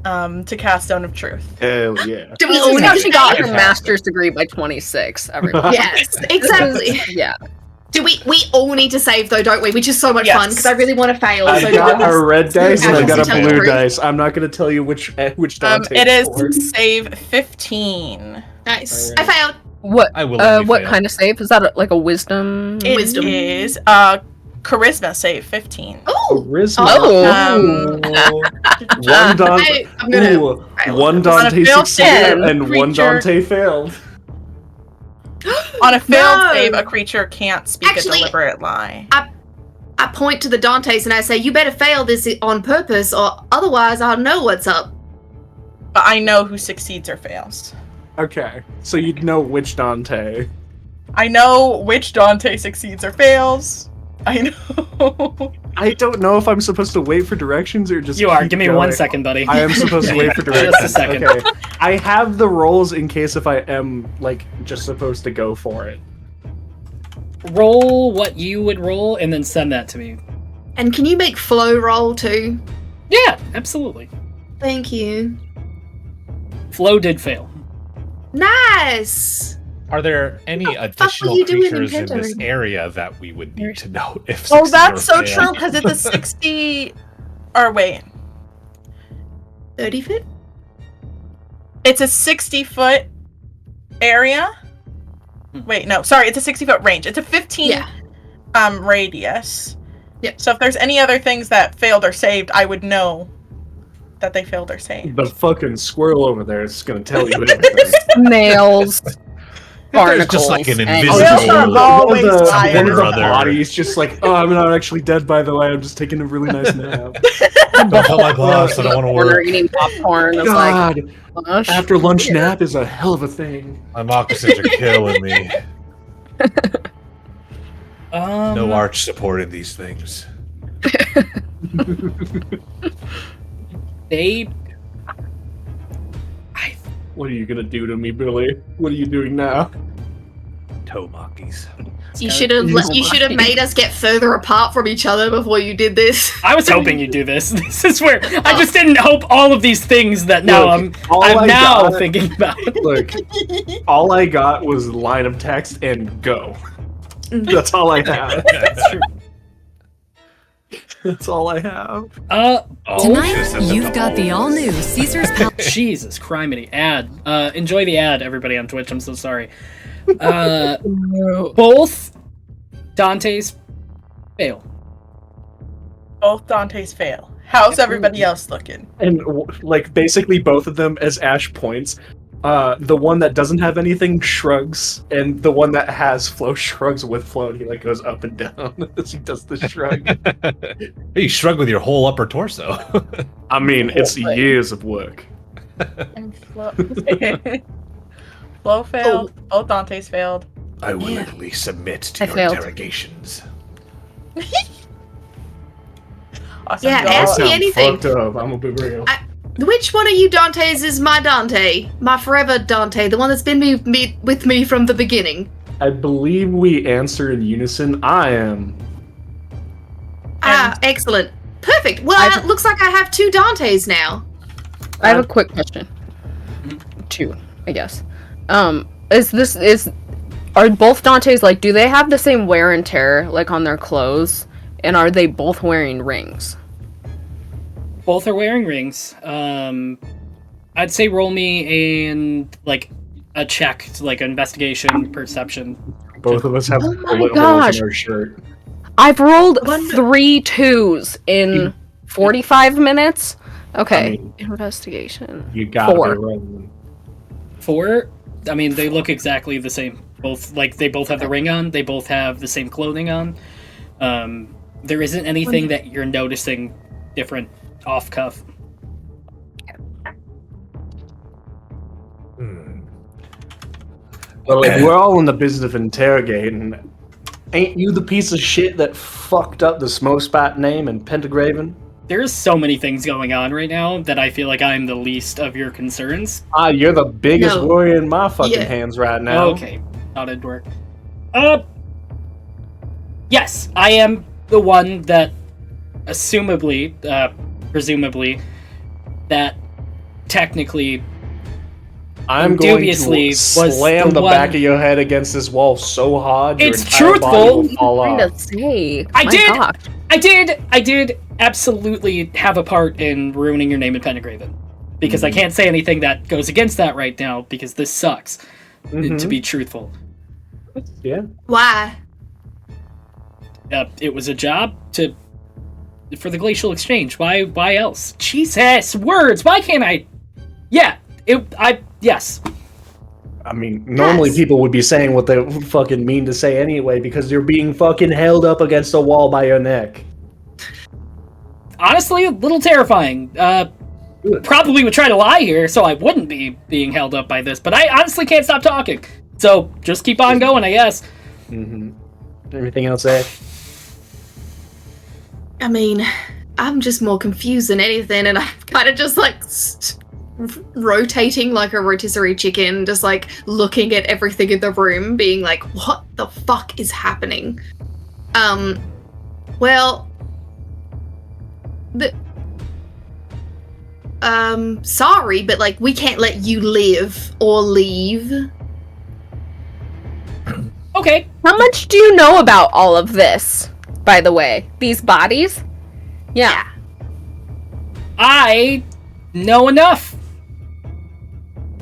To cast Stone of Truth. Hell yeah! we This all is need how to she got say- her master's degree by 26, everyone. Yes, exactly. Yeah. Do we all need to save though, don't we? Which is so much Yes. fun because I really want to fail. I've so got don't- a red dice and I've got a Tell blue you. dice. I'm not gonna tell you which Dante. It is for. save 15. Nice. Alright. I failed. What? I willingly What fail. kind of save is that? Like a wisdom? It Wisdom. is charisma save 15. Oh, Charisma. Oh. One Dante. I'm gonna. Ooh, one On a Dante failed succeeded save, and one creature- Dante failed. On a failed No. save, a creature can't speak Actually- a deliberate lie. I point to the Dantes and I say, "You better fail this on purpose, or otherwise I'll know what's up." But I know who succeeds or fails. Okay, so you'd know which Dante. I know which Dante succeeds or fails. I know. I don't know if I'm supposed to wait for directions or just. You are. keep Give me going. 1 second, buddy. I am supposed to wait for directions. Just a second. Okay. I have the rolls in case if I am like just supposed to go for it. Roll what you would roll, and then send that to me. And can you make flow roll too? Yeah, absolutely. Thank you. Flo did fail. Nice. Are there any What the fuck were additional you doing in creatures in this Pentagram? area that we would need to know if Oh, succeed that's or so fail? true, because it's a 60... Or wait. 30 feet? It's a 60-foot area? Wait, no, sorry, it's a 60-foot range. It's a 15 Yeah. Radius. Yep. So if there's any other things that failed or saved, I would know that they failed or saved. The fucking squirrel over there is gonna tell you everything. Nails. There's just like an and- invisible Nails are always one of the, tired. one of the brother. bodies just like, oh, I'm not actually dead, by the way. I'm just taking a really nice nap. Don't tell my boss I don't want to Corner work. eating popcorn. It's like, God, gosh. after lunch nap is a hell of a thing. My moccasins are killing me. No arch support in these things. They. What are you gonna do to me, Billy? What are you doing now? Toe mockies. You should have made us get further apart from each other before you did this. I was hoping you'd do this. This is where I just didn't hope all of these things that now all I I'm now got- thinking about. Look, all I got was line of text and go. That's all I have. That's true. That's all I have. Tonight, you've got the all-new Caesar's Palace. Jesus criminy ad. Enjoy the ad, everybody on Twitch. I'm so sorry. Both Dante's fail. Both Dante's fail. How's everybody else looking? And like basically both of them as Ash points. The one that doesn't have anything shrugs, and the one that has Flo shrugs with Flo, and he like goes up and down as he does the shrug. You shrug with your whole upper torso. I mean, it's years of work. And Flo failed. Both Dante's failed. I willingly submit to I your failed. interrogations. Awesome. Yeah, Y'all- ask me Sound anything. fucked up. I'm gonna be real. Which one of you Dantes is my Dante? My forever Dante, the one that's been with me from the beginning. I believe we answer in unison. I am. Ah, excellent. Perfect. Well, it looks like I have two Dantes now. I have a quick question. Two, I guess. Are both Dantes like? Do they have the same wear and tear like on their clothes? And are they both wearing rings? Both are wearing rings. I'd say roll me a check, like investigation, perception. Both of us have Oh my bullet holes gosh. in our shirt. I've rolled One- 3 2s in 45 minutes. Okay, I mean, investigation. You gotta 4. be rolling. 4. I mean, they look exactly the same. They both have the ring on. They both have the same clothing on. There isn't anything that you're noticing different off cuff. But like, we're all in the business of interrogating. Ain't you the piece of shit that fucked up the smoke spot name in Pentagraven? There's so many things going on right now that I feel like I'm the least of your concerns. Ah, you're the biggest No. warrior in my fucking Yeah. hands right now. Okay, thought it'd work. Yes, I am the one that, presumably, that technically I'm going dubiously to was slam the the one- back of your head against this wall so hard your It's entire body truthful. will fall Trying off. to say. I My did! gosh. I did absolutely have a part in ruining your name in Pentagraven. Because I can't say anything that goes against that right now, because this sucks. to be truthful. Yeah. Why? It was a job for the Glacial Exchange. Why else? Jesus, words. Why can't I? Yeah, yes. I mean, normally people would be saying what they fucking mean to say anyway because you're being fucking held up against a wall by your neck. Honestly, a little terrifying. Probably would try to lie here so I wouldn't be being held up by this, but I honestly can't stop talking. So just keep on going, I guess. Mm-hmm. Anything else, Ed? I mean, I'm just more confused than anything, and I'm kind of just like rotating like a rotisserie chicken, just like looking at everything in the room, being like, what the fuck is happening? Well, sorry, but like, we can't let you live or leave. Okay. How much do you know about all of this, by the way? These bodies? Yeah. I know enough.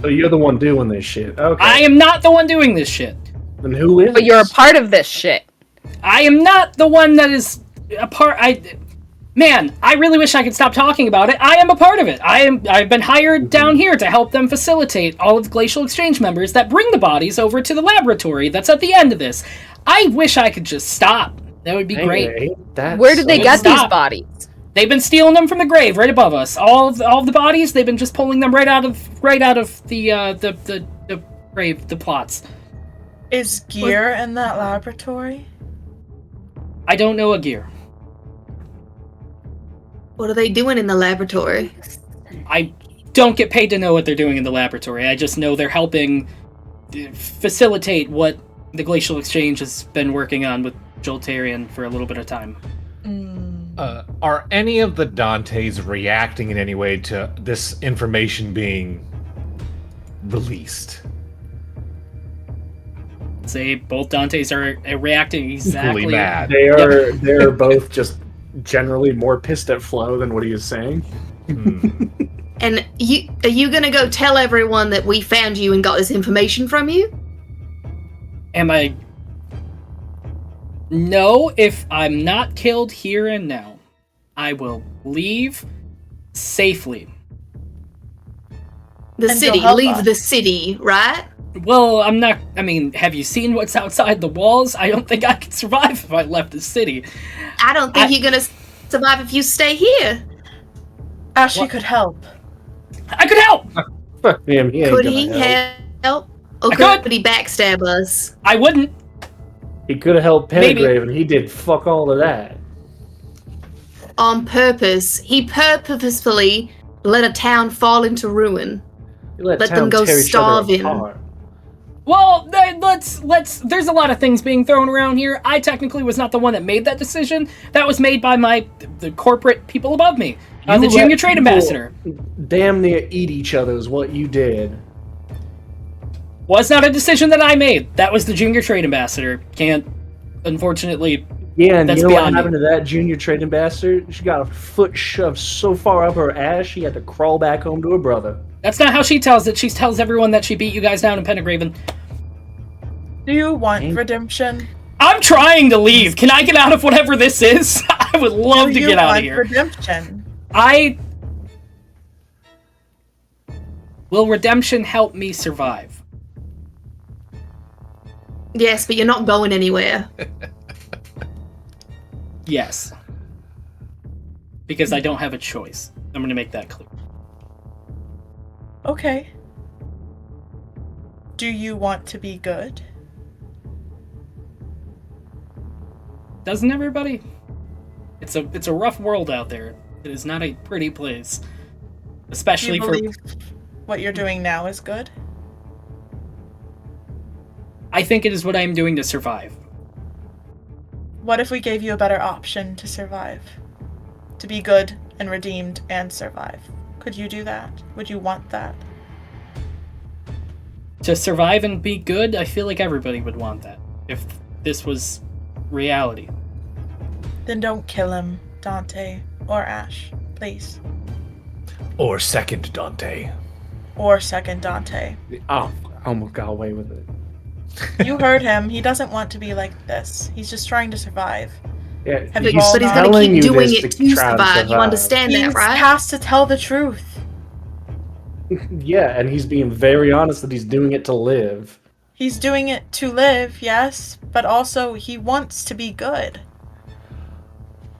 So you're the one doing this shit. Okay. I am not the one doing this shit. Then who is? But you're a part of this shit. I am not the one that is a part. Man, I really wish I could stop talking about it. I am a part of it. I've been hired down here to help them facilitate all of the Glacial Exchange members that bring the bodies over to the laboratory that's at the end of this. I wish I could just stop. That would be great. Where did they get these bodies? They've been stealing them from the grave right above us. All of the bodies, they've been just pulling them right out of the grave, the plots. Is Gear in that laboratory? I don't know a Gear. What are they doing in the laboratory? I don't get paid to know what they're doing in the laboratory. I just know they're helping facilitate what the Glacial Exchange has been working on with Joltarian for a little bit of time. Are any of the Dantes reacting in any way to this information being released? Say both Dantes are reacting exactly. Equally mad. They're both just generally more pissed at Flo than what he is saying. And are you gonna go tell everyone that we found you and got this information from you? Am I? No, if I'm not killed here and now, I will leave safely. The And city, you'll help leave us. the city, right? Well, I'm not. I mean, have you seen what's outside the walls? I don't think I could survive if I left the city. I don't think you're gonna survive if you stay here. Ashley could help. I could help! Fuck him. He ain't Could gonna he help? Or I could could. he backstab us? I wouldn't. He could have helped Maybe. Pengrave, and he did fuck all of that. On purpose. He purposefully let a town fall into ruin. He let Let them town go tear each other starving. apart. Well, let's. There's a lot of things being thrown around here. I technically was not the one that made that decision. That was made by the corporate people above me. The You junior let trade people ambassador. Damn near eat each other is what you did. Was not a decision that I made. That was the junior trade ambassador. Can't, unfortunately. Yeah, and That's you know what beyond me. happened to that junior trade ambassador? She got a foot shoved so far up her ass, she had to crawl back home to her brother. That's not how she tells it. She tells everyone that she beat you guys down in Pentagraven. Do you want redemption? I'm trying to leave. Can I get out of whatever this is? I would love to get out of here. Redemption? Will redemption help me survive? Yes, but you're not going anywhere. Yes. Because I don't have a choice. I'm going to make that clear. Okay. Do you want to be good? Doesn't everybody? It's a rough world out there. It is not a pretty place. Do Especially you for... believe what you're doing now is good? I think it is what I am doing to survive. What if we gave you a better option to survive? To be good and redeemed and survive. Could you do that? Would you want that? To survive and be good, I feel like everybody would want that. If this was reality. Then don't kill him, Dante or Ash, please. Or second Dante. Or second Dante. Oh, almost got away with it. You heard him. He doesn't want to be like this. He's just trying to survive. Yeah, Have he's you all But he's not- going to telling keep you doing this it to to try to survive. You understand He that, right? has to tell the truth. Yeah, and he's being very honest that he's doing it to live. He's doing it to live, yes, but also he wants to be good.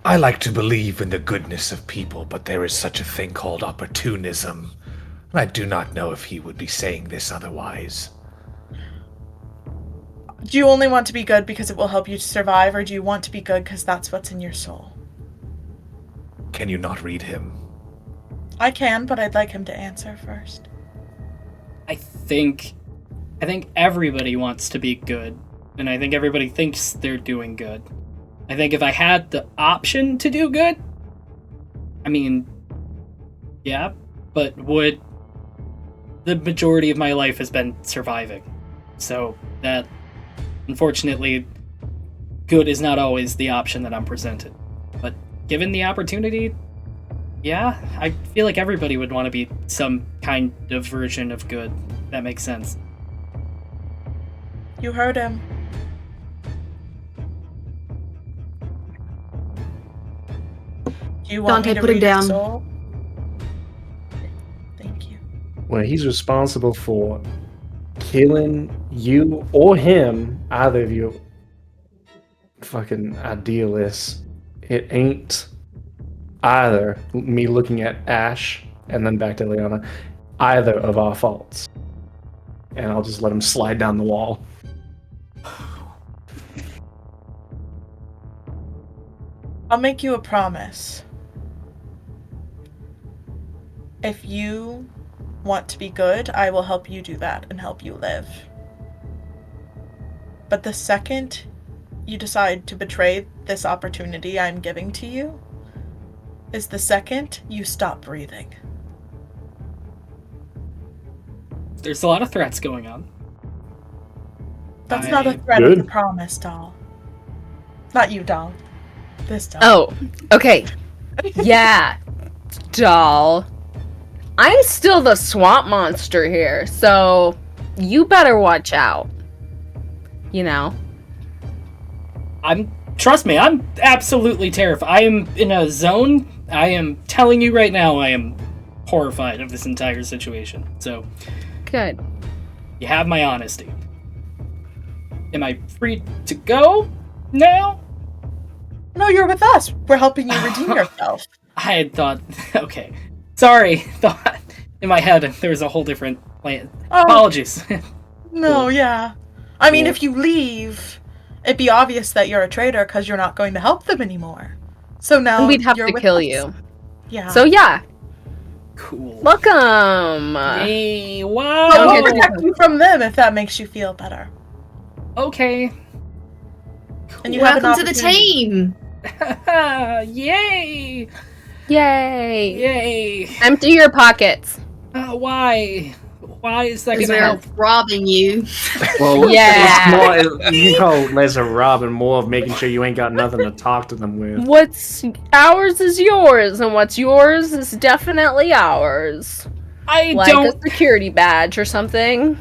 I like to believe in the goodness of people, but there is such a thing called opportunism. And I do not know if he would be saying this otherwise. Do you only want to be good because it will help you to survive, or do you want to be good because that's what's in your soul? Can you not read him? I can, but I'd like him to answer first. I think everybody wants to be good, and I think everybody thinks they're doing good. I think if I had the option to do good, I mean, yeah, but would the majority of my life has been surviving. So that, unfortunately, good is not always the option that I'm presented. But given the opportunity, yeah, I feel like everybody would want to be some kind of version of good. That makes sense. You heard him. Do you want Dante, me to put him read your down. soul? Thank you. Well, he's responsible for killing you or him, either of you fucking idealists. It ain't either me looking at Ash and then back to Liana, either of our faults. And I'll just let him slide down the wall. I'll make you a promise. If you want to be good, I will help you do that and help you live. But the second you decide to betray this opportunity I'm giving to you, is the second you stop breathing. There's a lot of threats going on. That's not a threat, it's a promise, doll. Not you, doll. This doll. Oh, okay. Yeah, doll. I'm still the swamp monster here, so you better watch out. You know? Trust me, I'm absolutely terrified. I am in a zone. I am telling you right now, I am horrified of this entire situation. So, Good. you have my honesty. Am I free to go now? No, you're with us. We're helping you redeem yourself. I had thought, okay. Sorry, thought in my head there was a whole different plan. Oh. Apologies. No, yeah. I mean, if you leave, it'd be obvious that you're a traitor because you're not going to help them anymore. So now We'd have you're to with kill us. you. Yeah. So yeah, Cool. welcome. Hey, But wow. we'll protect you from them if that makes you feel better. Okay. And you have an Welcome to the opportunity. team. Yay! Yay. Yay! Empty your pockets. Why? Why is that Because gonna we're help? robbing you. Well, Yeah. it's more, you can call less of robbing, more of making sure you ain't got nothing to talk to them with. What's ours is yours, and what's yours is definitely ours. I Like don't. a security badge or something.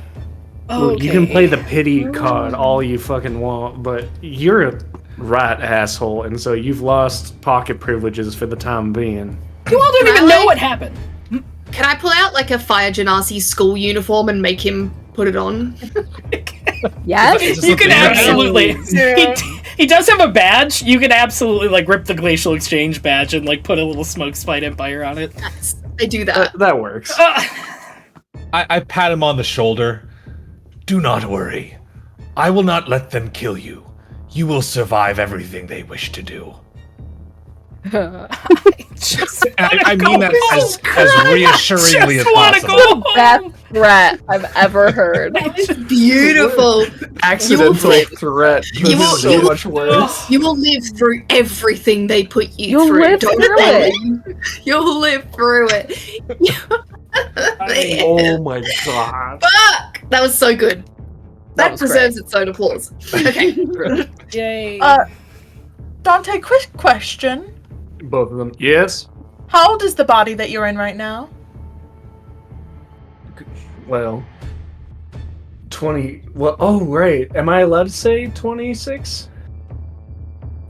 Look, you can play the pity card all you fucking want, but you're a right asshole, and so you've lost pocket privileges for the time being. You all don't Can I, even know like- what happened. Can I pull out like a Fire Genasi school uniform and make him put it on? Yes. Is this You can something that- absolutely. Yeah. He does have a badge. You can absolutely like rip the Glacial Exchange badge and like put a little Smoke Spite Empire on it. Yes, I do that. That works. I pat him on the shoulder. Do not worry. I will not let them kill you. You will survive everything they wish to do. Just And I wanna mean go that as home. reassuringly as Just wanna possible. go Best home. threat I've ever heard. Beautiful. Accidental threat. you will- so you will- much worse. You will live through everything they put you You'll through. live Don't through worry. it. You'll live through it. Oh my god. Fuck! That was so good. That was deserves its own applause. Okay. Yay. Dante, quick question. Both of them. Yes. How old is the body that you're in right now? Well, 20. Well, oh, right. Am I allowed to say 26?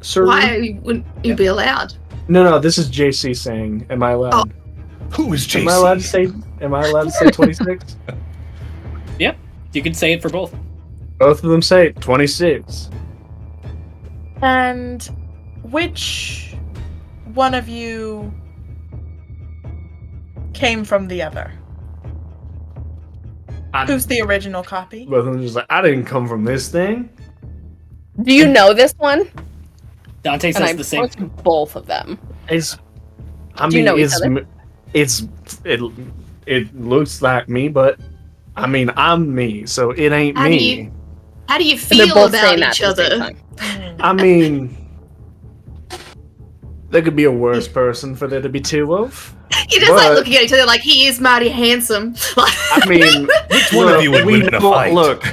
Sir? Why wouldn't you be allowed? No, this is JC saying, am I allowed? Who is JC? Am I allowed to say 26? Yep, you can say it for both. Both of them say 26. And which one of you came from the other? Who's the original copy? Both of them just like, I didn't come from this thing. Do you know this one? Dante And says I the same. point to both of them. It's. Do you know each other? It looks like me, but I mean, I'm me, so it ain't me. How do you And they're feel both about saying that each at the same other? time. I mean, there could be a worse person for there to be two of. You're just like But- looking at each other like he is mighty handsome. I mean, Which one of you would win in a fight? Look,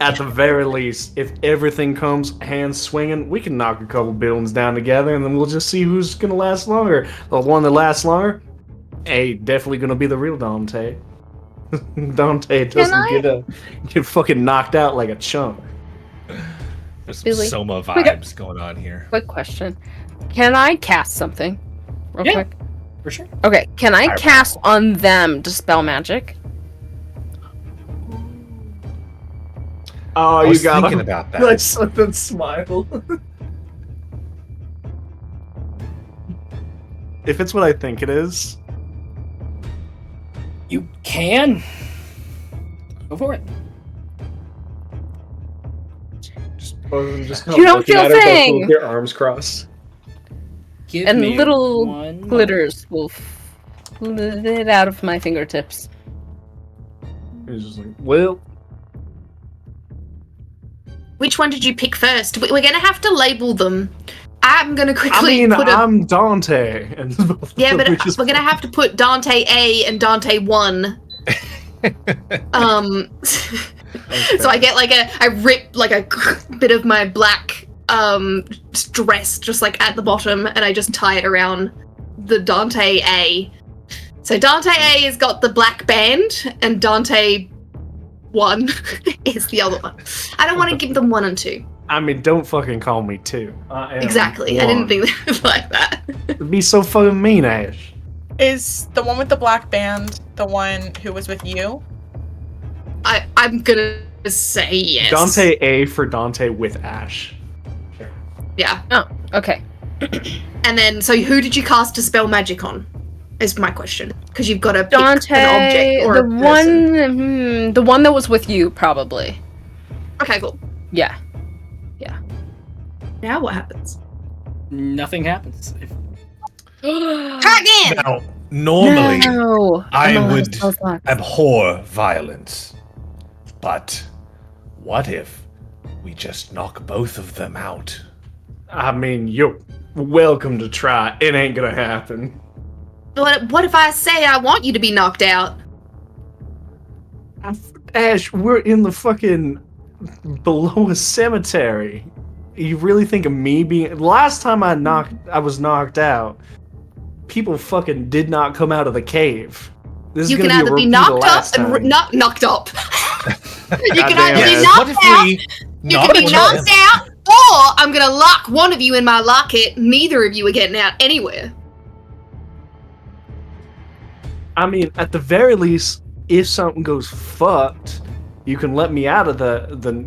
at the very least, if everything comes hands swinging, we can knock a couple buildings down together, and then we'll just see who's gonna last longer. The one that lasts longer, hey, definitely gonna be the real Dante. Dante doesn't get fucking knocked out like a chump. There's some Billy. Soma vibes going on here. Quick question. Can I cast something? Real Yeah. quick. For sure. Okay, can I Fireball. cast on them Dispel Magic? Oh, I you was got thinking him. about that. Like something smile. If it's what I think it is, You can. Go for it. just You don't looking feel at her both thing. with your arms crossed. Give And me little one moment. glitters will flit out of my fingertips. He's just like, well, Which one did you pick first? We're gonna have to label them. I'm gonna I quickly mean, put a I'm Dante, and yeah, but we just- we're gonna have to put Dante A and Dante 1. So I get like I rip like a bit of my black dress just like at the bottom, and I just tie it around the Dante A. So Dante A has got the black band, and Dante 1 is the other one. I don't want to give them 1 and 2. I mean, don't fucking call me two. I am Exactly. I didn't one. think that was like that. It'd be so fucking mean, Ash. Is the one with the black band the one who was with you? I'm gonna say yes. Dante A for Dante with Ash. Yeah. Oh, okay. And then, so who did you cast Dispel Magic on? Is my question. Because you've got to pick Dante, an object or the a person. the one that was with you, probably. Okay, cool. Yeah. Now what happens? Nothing happens. Try again! Now, normally, No. I I'm would so sorry. abhor violence. But what if we just knock both of them out? I mean, you're welcome to try. It ain't gonna happen. But what if I say I want you to be knocked out? Ash, we're in the fucking below a cemetery. You really think of me being? Last time I was knocked out. People fucking did not come out of the cave. This You is can gonna either be be a repeat of knocked last up and time. not knocked up. You can Goddamn. either be Yes. knocked What if out. we You knock can be one of knocked them? out, or I'm gonna lock one of you in my locket. Neither of you are getting out anywhere. I mean, at the very least, if something goes fucked, you can let me out of the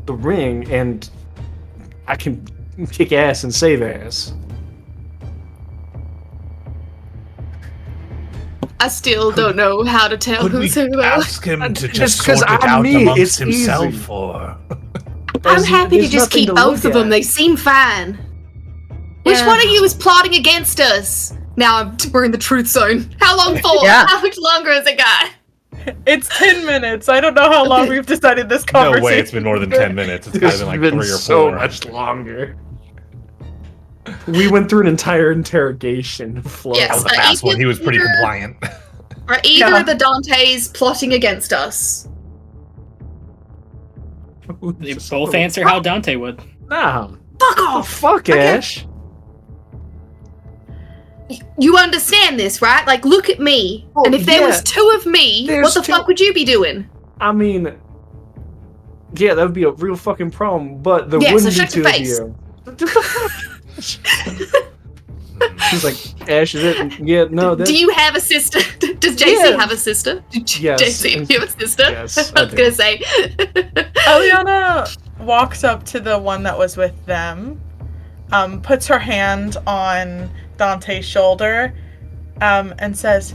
ring, and I can kick ass and save ass. I still don't know how to tell Could we who's who. ask him to Just just 'cause sort it I'm out me, amongst it's himself, easy. or I'm There's- happy to there's just nothing keep to both look of them. at. They seem fine. Which Yeah. one of you is plotting against us? Now we're in the truth zone. How long for? Yeah. How much longer has it got? It's 10 minutes. I don't know how long we've decided this no conversation. way it's been more than 10 minutes. It's It's gotta been like been 3 or so 4. much longer. We went through an entire interrogation. Flo. Yes. That was the last one. He was pretty Either- compliant. Are either Yeah. of the Dantes plotting against us? They both answer how Dante would. Nah. Fuck Oh, off! fuck, Okay. Ash. You understand this, right? Like, look at me. Oh, and if there yeah. was 2 of me, There's what the 2 fuck would you be doing? I mean, yeah, that would be a real fucking problem, but there Yeah, wouldn't so be shut two your of face. you. She's like, Ash, is it? Yeah, no, that... Do you have a sister? Does JC Yeah. have a sister? Yes. JC, do you have a sister? Yes, I was I going to say. Eliana walks up to the one that was with them, puts her hand on Dante's shoulder, and says,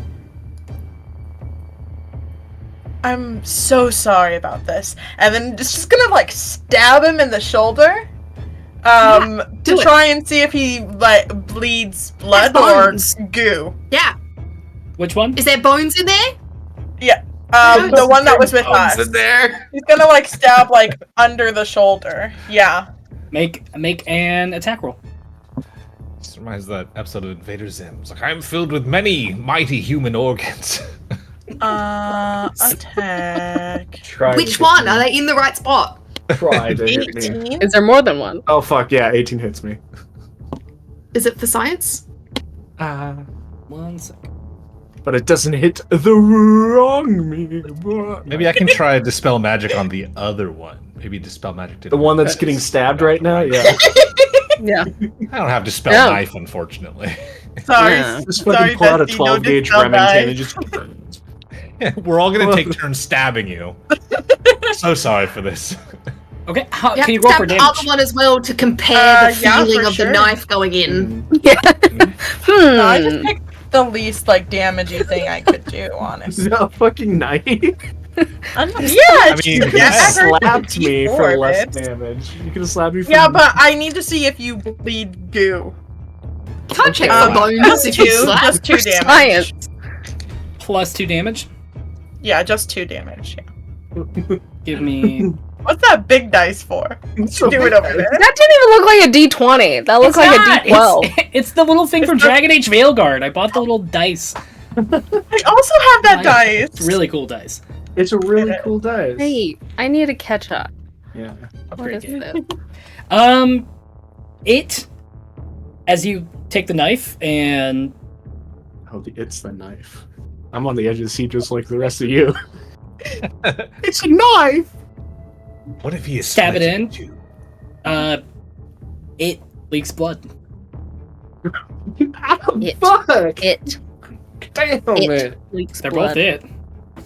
I'm so sorry about this. And then just gonna like stab him in the shoulder. To try and see if he like bleeds blood or bones. goo. Yeah. Which one? Is there bones in there? Yeah. The one that was with us. in there. He's gonna like stab like under the shoulder. Yeah. Make an attack roll. This reminds me of that episode of Invader Zim. It's like, I'm filled with many mighty human organs. Attack. Try Which to one? hit Are me. they in the right spot? Try to hit me. 18. Is there more than one? Oh fuck yeah, 18 hits me. Is it for science? 1 sec. But it doesn't hit the wrong me. Maybe I can try Dispel Magic on the other one. Maybe Dispel Magic didn't The one work. that's getting stabbed right now. Yeah. Yeah. I don't have Dispel Yeah. Knife, unfortunately. Sorry. Yeah. Just Sorry, fucking pull out a Dusty, no 12 gauge dispel Remington knife. and just. We're all gonna take turns stabbing you. So sorry for this. Okay, You have can you to roll stab for the damage? other one as well to compare the yeah, feeling for of sure. the knife going in. No, I just picked the least like damagey thing I could do, honestly. Is that a fucking knife? Yeah, I mean, You yeah. slapped me for D4, less bitch. damage. You could have slapped me for Yeah, but I need to see if you bleed goo. You can't check Okay. for bones Just if you two, slap. just 2 damage. Science. Plus 2 damage. Yeah, just 2 damage. Yeah. Give me. What's that big dice for? Do it over there. That didn't even look like a D20. That looked like not! a D12. It's the little thing from It's not- Dragon Age Veilguard. I bought the little dice. I also have that dice. It's really cool dice. It's a really cool dice. Hey, I need to catch up. Yeah. What Pretty is good. this? It, as you take the knife and Oh, it's the knife. I'm on the edge of the seat just like the rest of you. It's a knife! What if he is Stab it split in. two? it leaks blood. It. Fuck! It. Damn It. it! Leaks They're blood. both it.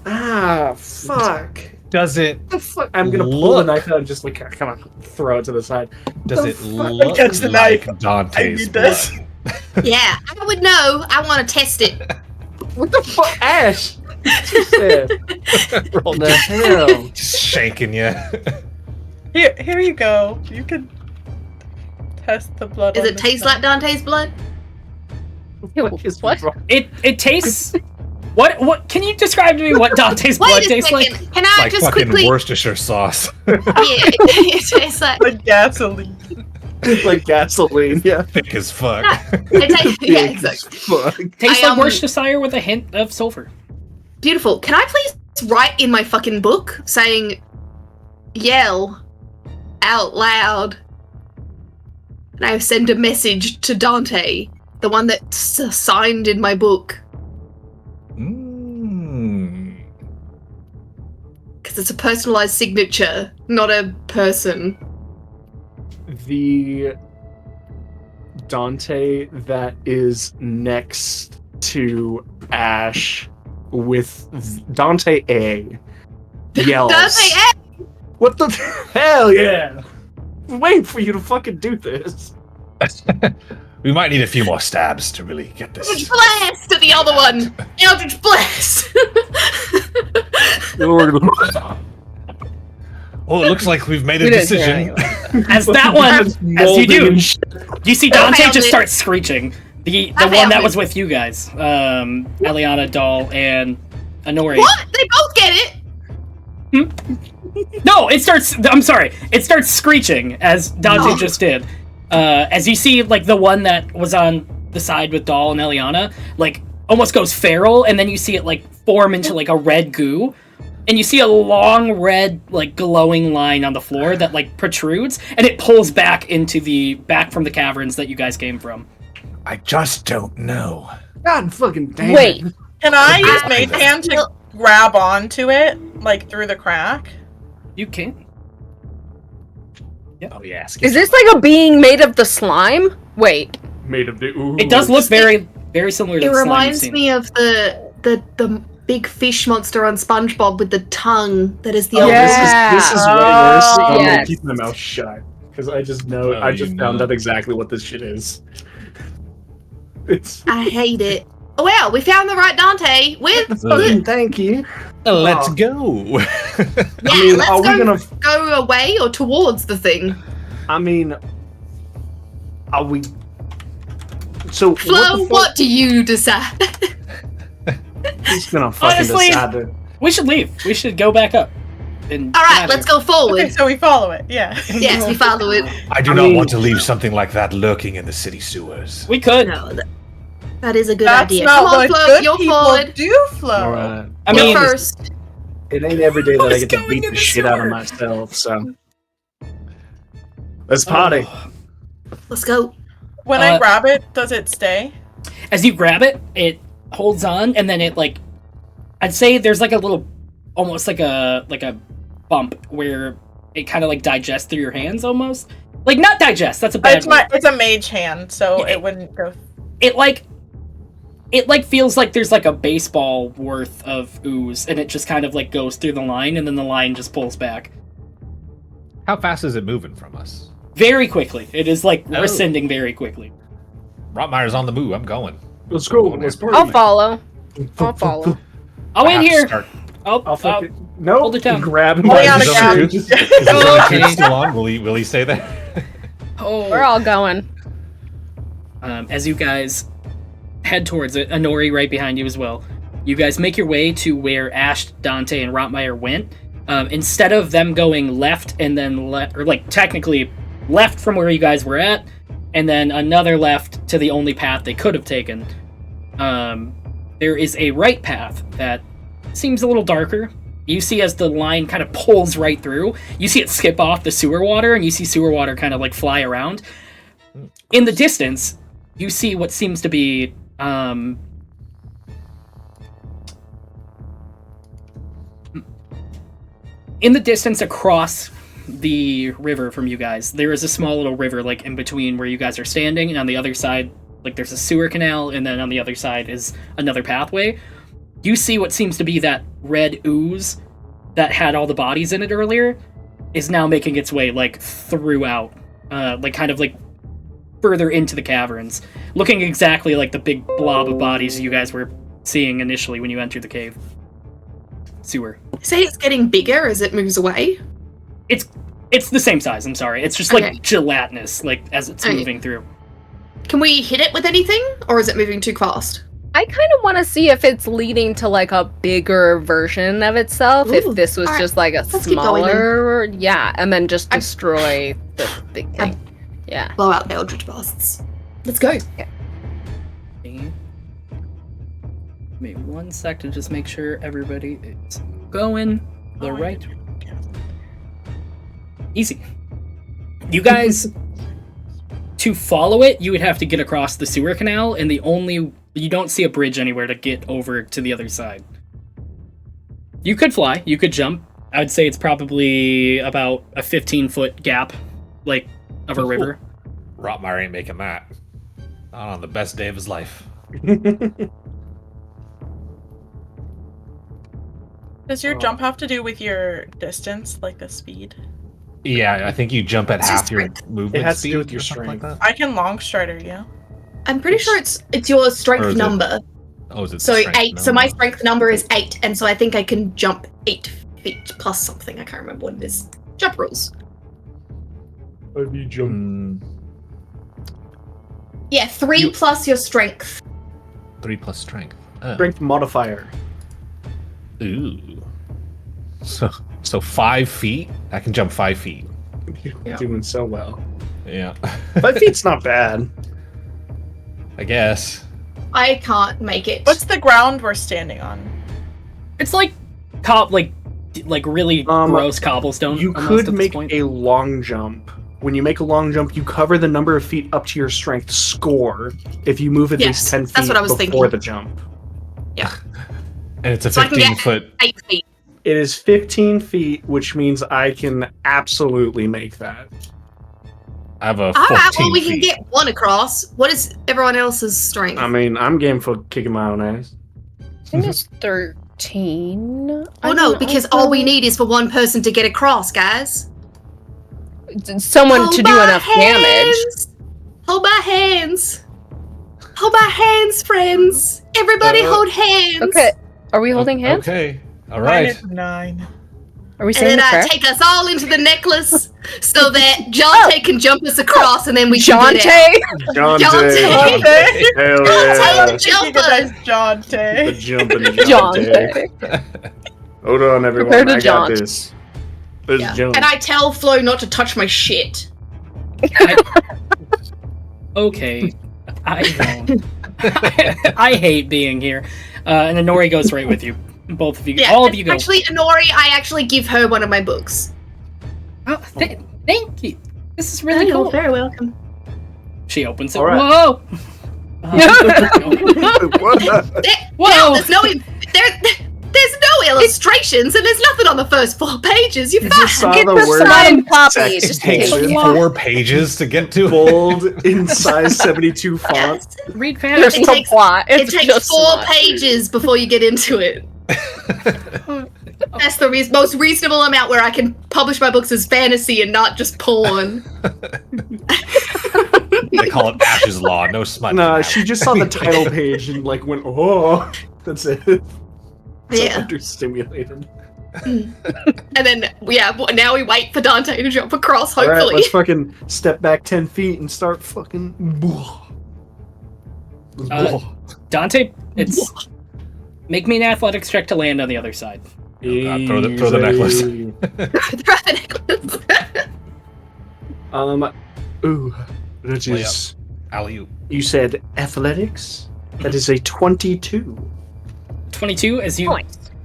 Ah, fuck. Does it? The fuck? I'm gonna pull the Look. knife out and just like kind of throw it to the side. Does The it fuck? look Catch the like knife. Dante's I need blood? this. Yeah, I would know. I want to test it. What the fuck? Ash! What you said? What the hell? Just shanking you. Here you go. You can test the blood. Does on it this taste one. like Dante's blood? What? wrong? It tastes. What? Can you describe to me what Dante's blood Wait a tastes second. like? Can I Like just fucking quickly? Worcestershire sauce. Yeah, it tastes like. The gasoline. Like gasoline, yeah. Thick as fuck. It tastes, yeah, Big exactly. Fuck. Tastes I, like Worcestershire with a hint of sulfur. Beautiful. Can I please write in my fucking book saying, yell out loud, and I send a message to Dante, the one that's signed in my book, because it's a personalized signature, not a person. The Dante that is next to Ash with Dante A yells. Dante, What the hell yeah! Wait for you to fucking do this. We might need a few more stabs to really get Eldritch this. Blast to the other one! Eldritch Blast! Oh, it looks like we've made a We didn't hear decision. any of that. As that one, as you do, you see Dante Found just it. starts screeching. The I one found that it. was with you guys, Eliana, Doll, and Honori. What? They both get it? No, it starts. I'm sorry. It starts screeching as Dante No. just did. As you see, like the one that was on the side with Doll and Eliana, like almost goes feral, and then you see it like form into like a red goo, and you see a long red like glowing line on the floor that like protrudes, and it pulls back from the caverns that you guys came from. I just don't know. God fucking damn Wait. it. Can I use I- Mage Hand to grab onto it? like through the crack? You can. Oh yes. Is this like a being made of the slime? Wait. Made of the ooh. It does look very, very similar to It the slime you've reminds seen. me of the big fish monster on SpongeBob with the tongue that is the Oh, old. this is way worse. I'm yes. gonna keep my mouth shut because I just know. Oh, I just you found know. out exactly what this shit is. It's. I hate it. Oh well, we found the right Dante with. Fucking thank you. Let's Oh. go. Yeah, I mean, let's are we gonna? go away or towards the thing. I mean, are we? So Flo, the what do you decide? Who's gonna fucking Honestly- decide it? We should leave. We should go back up. And All get right, out let's of here. go forward. Okay, so we follow it. Yeah. Yes, we follow it. I do I not mean- want to leave something like that lurking in the city sewers. We could. No, that is a good That's idea. not Come on, what Flo, good you're people forward. do, Flo. All right. I You're mean, first. It ain't every day that I Who's get to going beat in the the shit out of sewer? myself. So let's party. Oh. Let's go. When I Uh, grab it, does it stay? As you grab it, it holds on, and then it like, I'd say there's like a little, almost like a bump where it kind of like digests through your hands, almost. Like not digest. That's a bad word. It's a mage hand, so Yeah. it wouldn't go. It like feels like there's like a baseball worth of ooze, and it just kind of like goes through the line, and then the line just pulls back How fast is it moving from us? very quickly. It is like Oh. rescinding very quickly. Rotmeyer's on the move. I'm going. Let's go. Let's party. I'll follow. I'll follow. I'll I in have to here. start- I'll fucking no. hold it down. Grab him. Oh, by yeah, the the shirt. Is the Okay. kid still on? Will he stay there? We're all going. As you guys head towards it, Anori right behind you as well. You guys make your way to where Ash, Dante, and Rotmeyer went. Instead of them going left and then left, or like technically left from where you guys were at, and then another left to the only path they could have taken, there is a right path that seems a little darker. You see as the line kind of pulls right through, you see it skip off the sewer water, and you see sewer water kind of like fly around. In the distance, you see what seems to be in the distance across the river from you guys, there is a small little river like in between where you guys are standing, and on the other side, like there's a sewer canal, and then on the other side is another pathway. You see what seems to be that red ooze that had all the bodies in it earlier is now making its way like throughout, like kind of like further into the caverns, looking exactly like the big blob of bodies you guys were seeing initially when you entered the cave sewer. Say it's getting bigger as it moves away. It's the same size. I'm sorry. It's just Okay. like gelatinous, like as it's Okay. moving through. Can we hit it with anything, or is it moving too fast? I kind of want to see if it's leading to like a bigger version of itself. Ooh, If this was alright. just like a Let's keep going then. smaller, yeah, and then just I- destroy the big thing. Yeah. Blow out the Eldritch Blasts. Let's go. Okay. Wait 1 sec to just make sure everybody is going the right. Easy. You guys, to follow it, you would have to get across the sewer canal, and you don't see a bridge anywhere to get over to the other side. You could fly, you could jump. I would say it's probably about a 15-foot gap, like, of a river. Rotmeyer ain't making that. Not on the best day of his life. Does your jump have to do with your distance, like the speed? Yeah, I think you jump at It's half just your strength. movement It has to speed do with your or something like strength. that. I can long strider you. I'm pretty sure it's your Or strength is it- number. Oh, is it So the strength 8. So my number? strength number is 8, and so I think I can jump 8 feet plus something. I can't remember what it is. Jump rules. Mm, Yeah, 3 You- plus your strength. 3 plus strength. Oh. Strength modifier. Ooh. So 5 feet? I can jump 5 feet. You're Yeah. doing so well. Yeah. 5 feet's not bad. I guess. I can't make it. What's the ground we're standing on? It's like like really gross cobblestone. You almost could at this make point. a long jump. When you make a long jump, you cover the number of feet up to your strength score if you move at Yes, least 10 feet that's what I was before thinking. the jump. And it's a So I can 15 get- foot 8 feet. It is 15 feet, which means I can absolutely make that. I have a All 14 right, well, we can feet. get one across. What is everyone else's strength? I mean, I'm game for kicking my own ass. I think it's 13. Oh no, because all we need is for one person to get across, guys. Someone to do enough damage. Hold my hands. Hold my hands, friends. Everybody hold hands. Okay. Are we holding hands? Okay. All Mine right. is 9. Are we And saying then the I prayer? take us all into the necklace so that Jonte can jump us across and then we can get out. Jonte! Jonte! Hell Jonte yeah. the jumper! The Jonte. jumping Jonte. Hold on, everyone. Prepare to I got jaunt. this. Let's Yeah. jump. And I tell Flo not to touch my shit. Okay, I won't. I hate being here. And then Nori goes right with you. Both of you, Yeah, all of you go. Actually, Nori, I actually give her one of my books. Oh, thank you. This is really cool. Very welcome. She opens it. All right. Whoa! What the- Whoa! There's no illustrations and there's nothing on the first 4 pages. You're You just saw fine. the the word sign copy. sex Just Takes take picture, a 4 pages to get to. bold in size 72 font. Yes. Read There's fantasy. It no takes- plot. It It's takes just 4 smut. pages before you get into it. That's the most reasonable amount where I can publish my books as fantasy and not just porn. They call it Ash's Law. No smut. Nah, she just saw the title page and like went, oh, that's it. So Yeah. understimulated. And then, now we wait for Dante to jump across, All right, hopefully. let's fucking step back 10 feet and start fucking. Dante, it's make me an athletics check to land on the other side. Oh God, throw the necklace. Throw the necklace. Ooh, that is. Alley-oop. You said athletics? That is a 22. 22 as you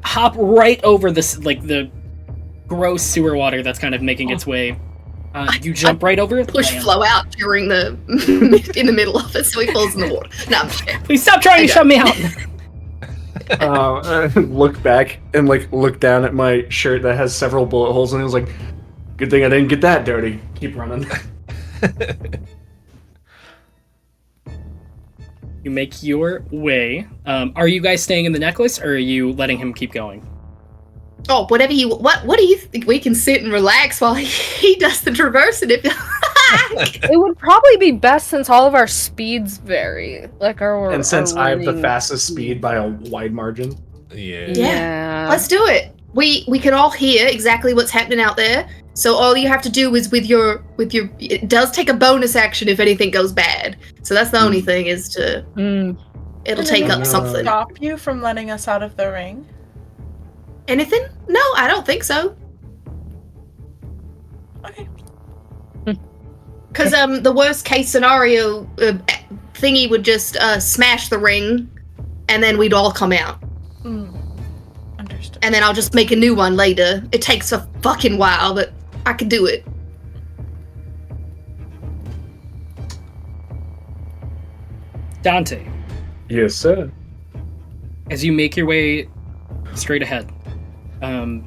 hop right over this, like the gross sewer water that's kind of making its way. You jump right over it. Push land. Flo out during the in the middle of it, so he falls in the water. No, I'm just kidding. Please stop trying to shut me out. Look back and like look down at my shirt that has several bullet holes and it was like, good thing I didn't get that dirty. Keep running. You make your way. Are you guys staying in the necklace, or are you letting him keep going? Oh, whatever you. What do you think? We can sit and relax while he does the traversing. If It would probably be best since all of our speeds vary. Like our And since our I have the running- fast speed by a wide margin. Yeah. Yeah. let's do it. We can all hear exactly what's happening out there. So all you have to do is with your. It does take a bonus action if anything goes bad. So that's the only thing is to. It'll take up something. Stop you from letting us out of the ring? Anything? No, I don't think so. Okay. Because the worst case scenario thingy would just smash the ring, and then we'd all come out. Understood. And then I'll just make a new one later. It takes a fucking while, but I can do it. Dante, Yes, sir. as you make your way straight ahead, on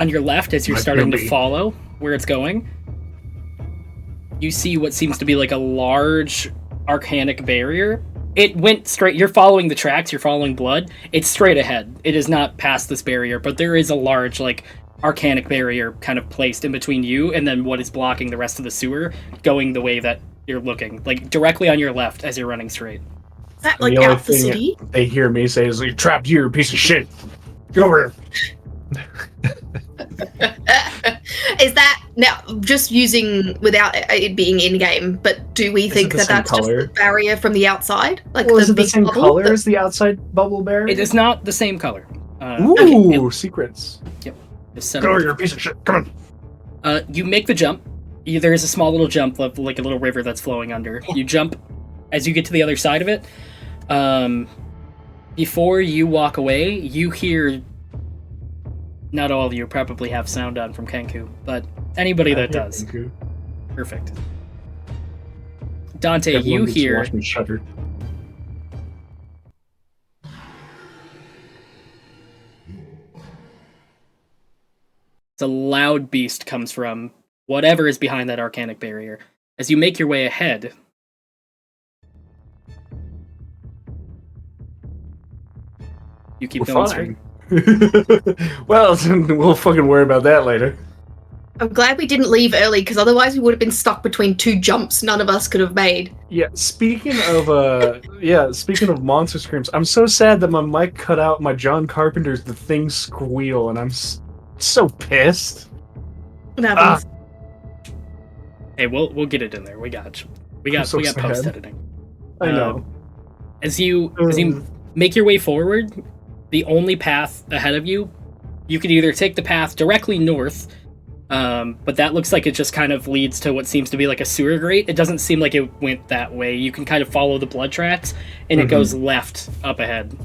your left, as you're My starting to baby. follow where it's going, you see what seems to be like a large arcanic barrier. It went straight. You're following the tracks. You're following blood. It's straight ahead. It is not past this barrier, but there is a large, like, arcanic barrier kind of placed in between you and then what is blocking the rest of the sewer going the way that you're looking, like directly on your left as you're running straight. Is that like the only out the thing city? they hear me say is, "You're trapped here, piece of shit. Get over here." Is that now just using without it being in game? But do we Is think it the that same that's color? just the barrier from the outside? Like Well, is it the big same bubble? color as the outside bubble barrier? It is not the same color. Ooh, secrets. It's set Get up- over here, piece of shit. Come on. You make the jump. There is a small little jump, like a little river that's flowing under. You jump as you get to the other side of it. Before you walk away, you hear. Not all of you probably have sound on from Kenku, but anybody that does. Thank you. Perfect. Dante, Everyone you gets to hear. watch me shudder. the loud beast comes from, whatever is behind that arcanic barrier. As you make your way ahead, you keep going straight. Well, we'll fucking worry about that later. I'm glad we didn't leave early, because otherwise we would have been stuck between two jumps none of us could have made. Yeah, speaking of monster screams, I'm so sad that my mic cut out my John Carpenter's The Thing squeal, and I'm so pissed. What happens? Hey, we'll get it in there. We got so sad. post editing. I know. As you make your way forward, the only path ahead of you, you could either take the path directly north, but that looks like it just kind of leads to what seems to be like a sewer grate. It doesn't seem like it went that way. You can kind of follow the blood tracks, and it goes left up ahead.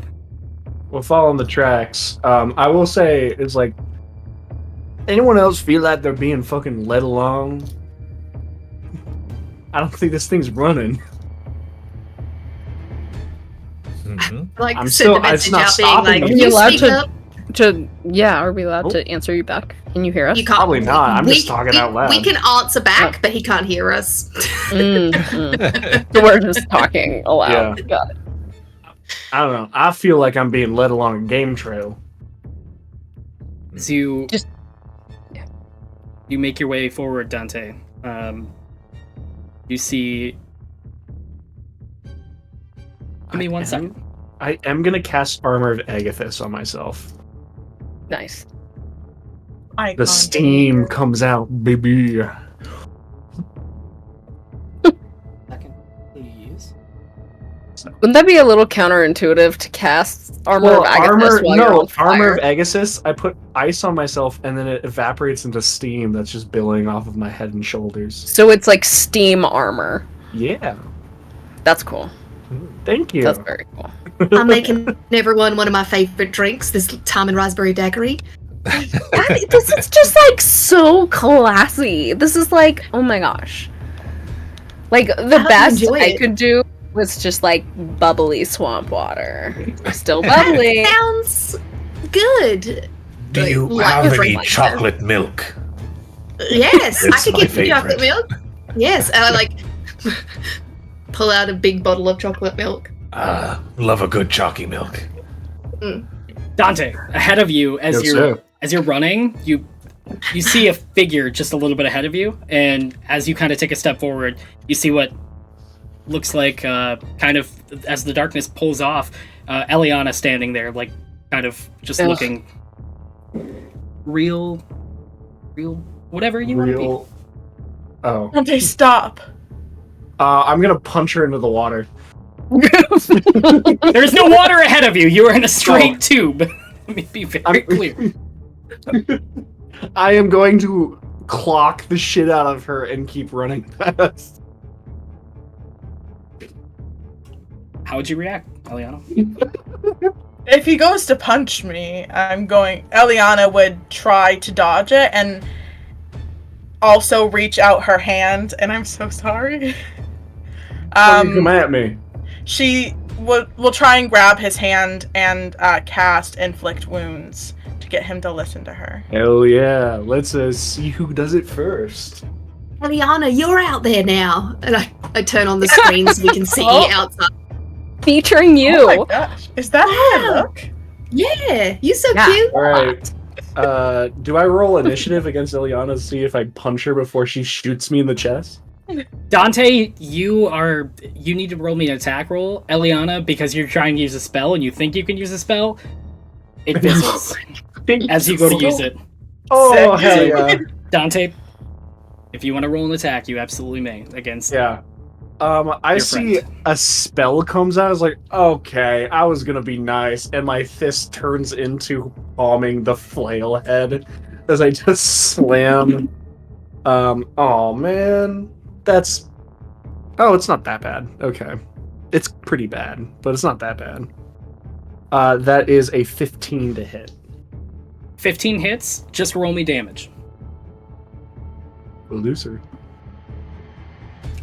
Well, following the tracks, I will say, it's like, anyone else feel like they're being fucking led along? I don't think this thing's running. Like, I'm send still- the message it's not out being stopping like, me. can Are you you allowed speak to- up? Are we allowed to answer you back? Can you hear us? You can't. Probably not. I'm just talking out loud. We can answer back, but he can't hear us. So we're just talking aloud. Yeah. Got it. I don't know. I feel like I'm being led along a game trail. As you Just- you make your way forward, Dante. You see. Give me 1 second. I am gonna cast Armor of Agathis on myself. Nice. The steam comes out, baby. Second, please. Wouldn't that be a little counterintuitive to cast Armor of Agathis while you're on fire? Armor of Agathis, I put ice on myself and then it evaporates into steam that's just billowing off of my head and shoulders. So it's like steam armor. Yeah. That's cool. Thank you. That's very cool. I'm making everyone one of my favorite drinks, this Thyme and Raspberry Daiquiri. This is just like so classy. This is like, oh my gosh. Like the I best enjoy I it. could do was just like bubbly swamp water. Still bubbly. Sounds good. Do you Like have a any drink like chocolate milk? Yes, I It's could my get you chocolate favorite. milk. Yes, and I like pull out a big bottle of chocolate milk. Love a good chalky milk. Dante, ahead of you, as Yes, you're sir. running, you see a figure just a little bit ahead of you, and as you kind of take a step forward, you see what looks like kind of as the darkness pulls off, Eliana standing there, like kind of just Ugh. looking real, whatever you want to be. Real. Oh. Dante, stop. I'm gonna punch her into the water. There's no water ahead of you. You are in a straight Oh. tube. Let me be very clear. I am going to clock the shit out of her and keep running fast. How would you react, Eliana? If he goes to punch me, Eliana would try to dodge it and also reach out her hand, and I'm so sorry. You come at me. She will try and grab his hand and cast Inflict Wounds to get him to listen to her. Hell yeah. Let's see who does it first. Eliana, you're out there now. And I turn on the screen so we can see Oh. outside. Featuring you. Oh my gosh. Is that how I look? Yeah, you're so Yeah. cute. Alright. Do I roll initiative against Eliana to see if I punch her before she shoots me in the chest? Dante, you need to roll me an attack roll, Eliana, because you're trying to use a spell and you think you can use a spell. It fizzles as you go to use it. Oh, Sick. hell yeah. Dante, if you want to roll an attack, you absolutely may against. Yeah. I Your see friend. a spell comes out. I was like, okay, I was gonna be nice, and my fist turns into bombing the flail head as I just slam. Oh man, that's. Oh, it's not that bad. Okay, it's pretty bad, but it's not that bad. That is a 15 to hit. 15 hits. Just roll me damage. Loser.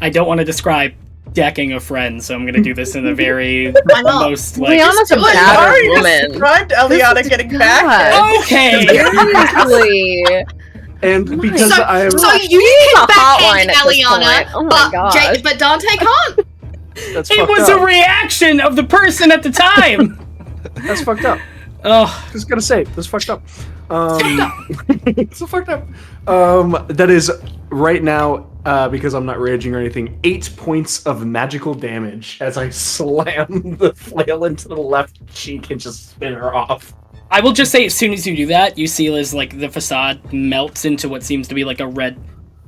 I don't want to describe decking a friend, so I'm going to do this in a very Why not? most like. Liana's a Like, battered sorry, you woman. described Eliana getting back. Okay. Seriously. And because So, I am so you She's can a hotline backhand at this Eliana, point. Oh my gosh. but Dante can't. that's It fucked was up. a reaction of the person at the time. That's fucked up. Oh, Just gonna say, that's fucked up. It's so fucked up. That is right now, because I'm not raging or anything, 8 points of magical damage as I slam the flail into the left cheek and just spin her off. I will just say, as soon as you do that, you see as like the facade melts into what seems to be like a red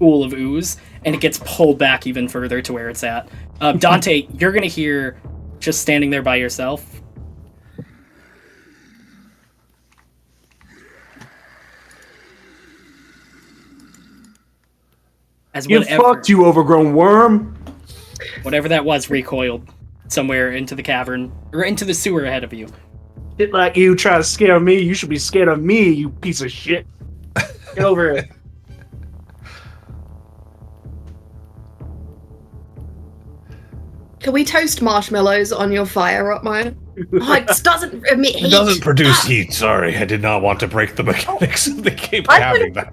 pool of ooze, and it gets pulled back even further to where it's at. Dante, you're gonna hear, just standing there by yourself, as You fucked, you overgrown worm! whatever that was recoiled somewhere into the cavern or into the sewer ahead of you. Shit like you try to scare me, you should be scared of me, you piece of shit. Get over it. Can we toast marshmallows on your fire, Rotmire? Oh, it doesn't emit heat. It doesn't produce heat. Sorry, I did not want to break the mechanics of the game I having that.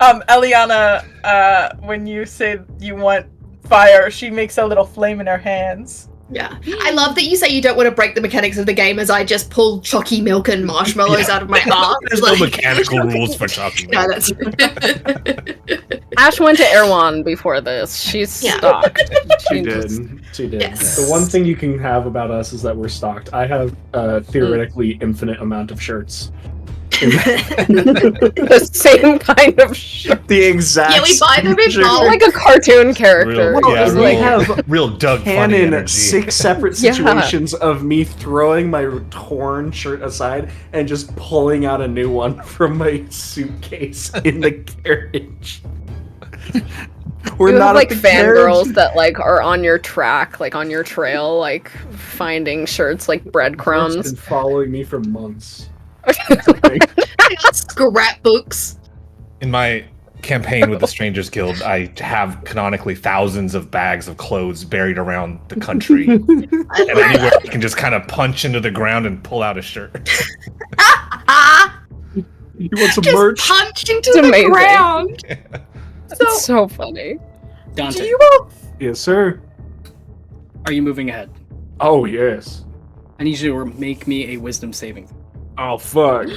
Eliana, when you say you want fire, she makes a little flame in her hands. Yeah. I love that you say you don't want to break the mechanics of the game as I just pull chalky milk and marshmallows out of my arm. There's no mechanical rules for talking No, about. that's... Ash went to Erewhon before this. She's Yeah. stocked. She just- did. She did. Yes. The one thing you can have about us is that we're stocked. I have theoretically infinite amount of shirts. the same kind of shirt. The exact Yeah, we buy them in shirt. bulk. Like a cartoon character. Real, Well, yeah, we real, have real Doug funny canon energy. 6 separate Yeah. situations of me throwing my torn shirt aside and just pulling out a new one from my suitcase in the carriage. We're You not have like at the fangirls carriage. that like are on your track, like on your trail, like finding shirts like It's breadcrumbs. been following me for months. Scrapbooks. In my campaign with the Strangers Guild, I have canonically thousands of bags of clothes buried around the country. And anywhere you can just kind of punch into the ground and pull out a shirt. You want some Just merch? punch into It's the amazing. ground. It's so funny. Dante, Do you all Yes, sir. are you moving ahead? Oh, yes. I need you to make me a wisdom saving. Oh, fuck.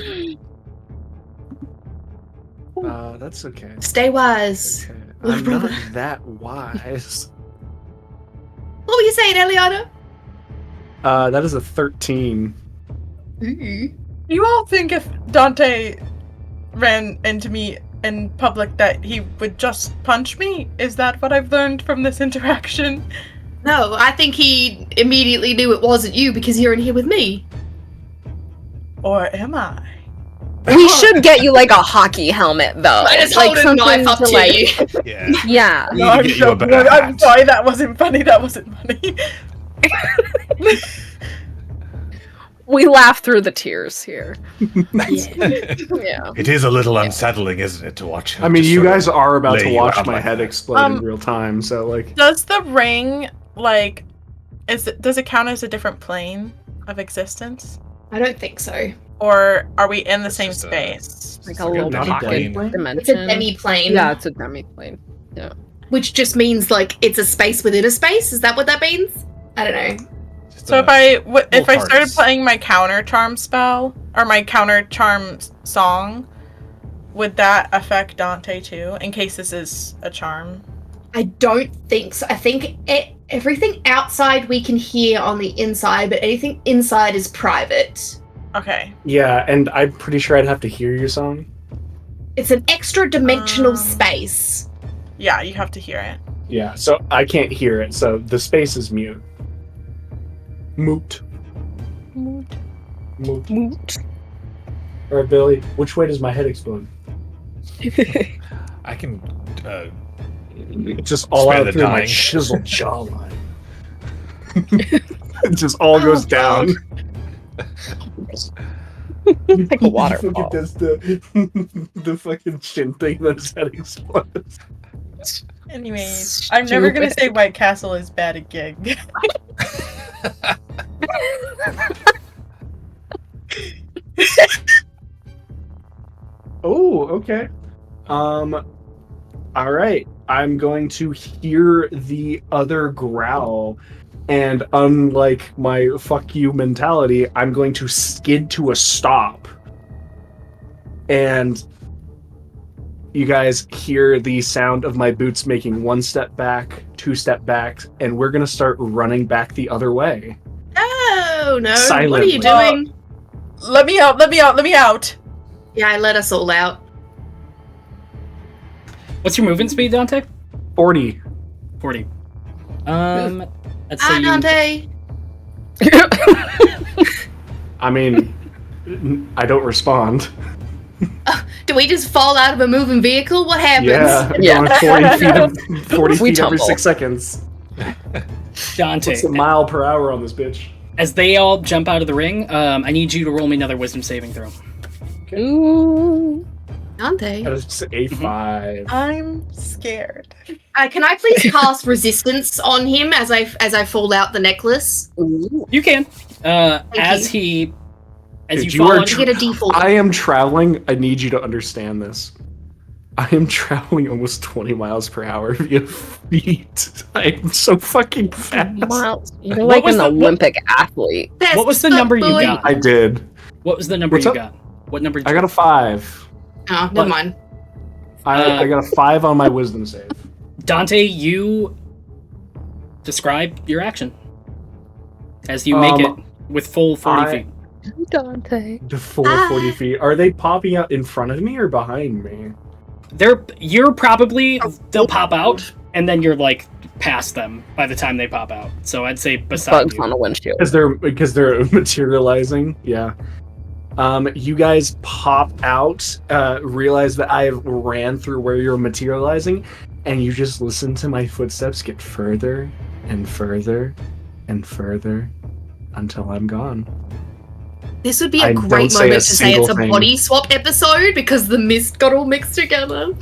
That's okay. Stay wise. Okay. Little I'm brother. not that wise. What were you saying, Eliana? That is a 13. you all think if Dante ran into me in public that he would just punch me? Is that what I've learned from this interaction? No, I think he immediately knew it wasn't you because you're in here with me. Or am I? We should get you like a hockey helmet though. I just like hold a knife up to like, you. Yeah. Yeah. We No, need to I'm get you a joking. bad I'm hat. sorry, that wasn't funny. That wasn't funny. We laugh through the tears here. Yeah. It is a little unsettling, isn't it, to watch him I mean, just you sort of guys are about lay to you watch out my like head that. explode in real time, so, like... Does the ring, like, does it count as a different plane of existence? I don't think so. Or are we in the It's same just a- space? Like a little Not a pocket demi-plane? dimension. It's a demi-plane. Yeah, it's a demi-plane. Which just means, like, it's a space within a space? Is that what that means? I don't know. Just So a- if I little started TARDIS. playing my counter charm spell or my counter charm song, would that affect Dante too? In case this is a charm. I don't think so. I think everything outside we can hear on the inside, but anything inside is private. Okay. Yeah, and I'm pretty sure I'd have to hear your song. It's an extra dimensional Um. space. Yeah, you have to hear it. Yeah, so I can't hear it, so the space is mute. Moot. Moot. Moot. Alright, Billy, which way does my head explode? I can. Just all Spare out the through my dying. chiseled jawline. It just all goes down. Like a waterfall. Fucking does the fucking chin thing that his head explodes. Anyways, I'm never gonna Stupid. say White Castle is bad again. Oh, okay. All right. I'm going to hear the other growl, and unlike my fuck you mentality, I'm going to skid to a stop. And you guys hear the sound of my boots making 1 step back, 2 step back, and we're going to start running back the other way. Oh, no. What are Silently. you doing? Let me out, let me out, let me out. Yeah, I let us all out. What's your movement speed, Dante? 40. 40. Let's say Hi, Dante. I mean, I don't respond. Do we just fall out of a moving vehicle? What happens? Yeah, Yeah. going 40 We feet every tumble. 6 seconds. Dante, It's a mile per hour on this bitch. as they all jump out of the ring, I need you to roll me another wisdom saving throw. Ooh. Dante. That is a 5. I'm scared. Can I please cast resistance on him as I fall out the necklace? Ooh. You can. As you. as Dude, you you fall are out, You get a default. I am traveling. I need you to understand this. I am traveling almost 20 miles per hour via feet. I'm so fucking fast. Miles. You're What like was an the- what- Olympic athlete. Best what was the number you boy. got? I did. What was the number What's you up? got? What number? I got a 5. Oh, never mind. I got a 5 on my wisdom save. Dante, you describe your action as you make it with full 40 feet. Dante. To full 40 feet. Are they popping out in front of me or behind me? You're probably they'll pop out and then you're like past them by the time they pop out. So I'd say beside Bugs you. on the windshield. Because they're materializing. Yeah. You guys pop out, realize that I ran through where you're materializing, and you just listen to my footsteps get further and further and further until I'm gone. This would be I a don't great say a moment to say it's a single thing. body swap episode because the mist got all mixed together.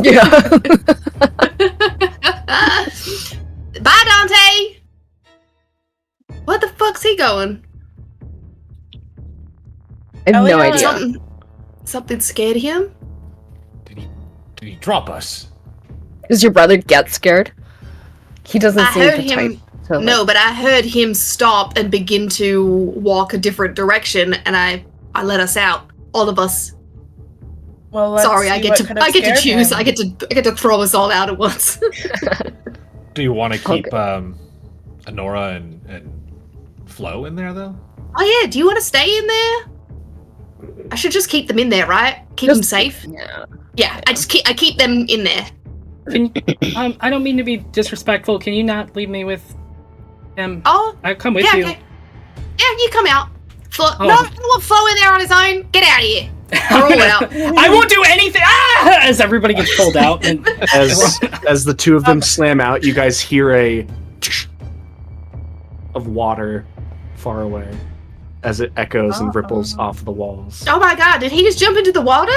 Yeah. Bye, Dante. Where the fuck's he going? I have no Eliana. idea. Something scared him? Did he drop us? Does your brother get scared? He doesn't I seem heard the him. type. To, like- No, but I heard him stop and begin to walk a different direction, and I let us out, all of us. Well, let's Sorry, see I get what to could have choose. scared him. I get to throw us all out at once. Do you want to keep Okay. Honora and Flo in there though? Oh yeah, do you want to stay in there? I should just keep them in there, right? Keep them safe. Yeah. Yeah, I keep them in there. Can, I don't mean to be disrespectful. Can you not leave me with him? Oh, I'll come with yeah, you. okay. Yeah, you come out. Flo, Oh. No, I don't want Flo in there on his own. Get out of here. We're all out. I won't do anything. Ah! As everybody gets pulled out, and As the two of them slam out, you guys hear a of water far away as it echoes and ripples off the walls. Oh my god, did he just jump into the water?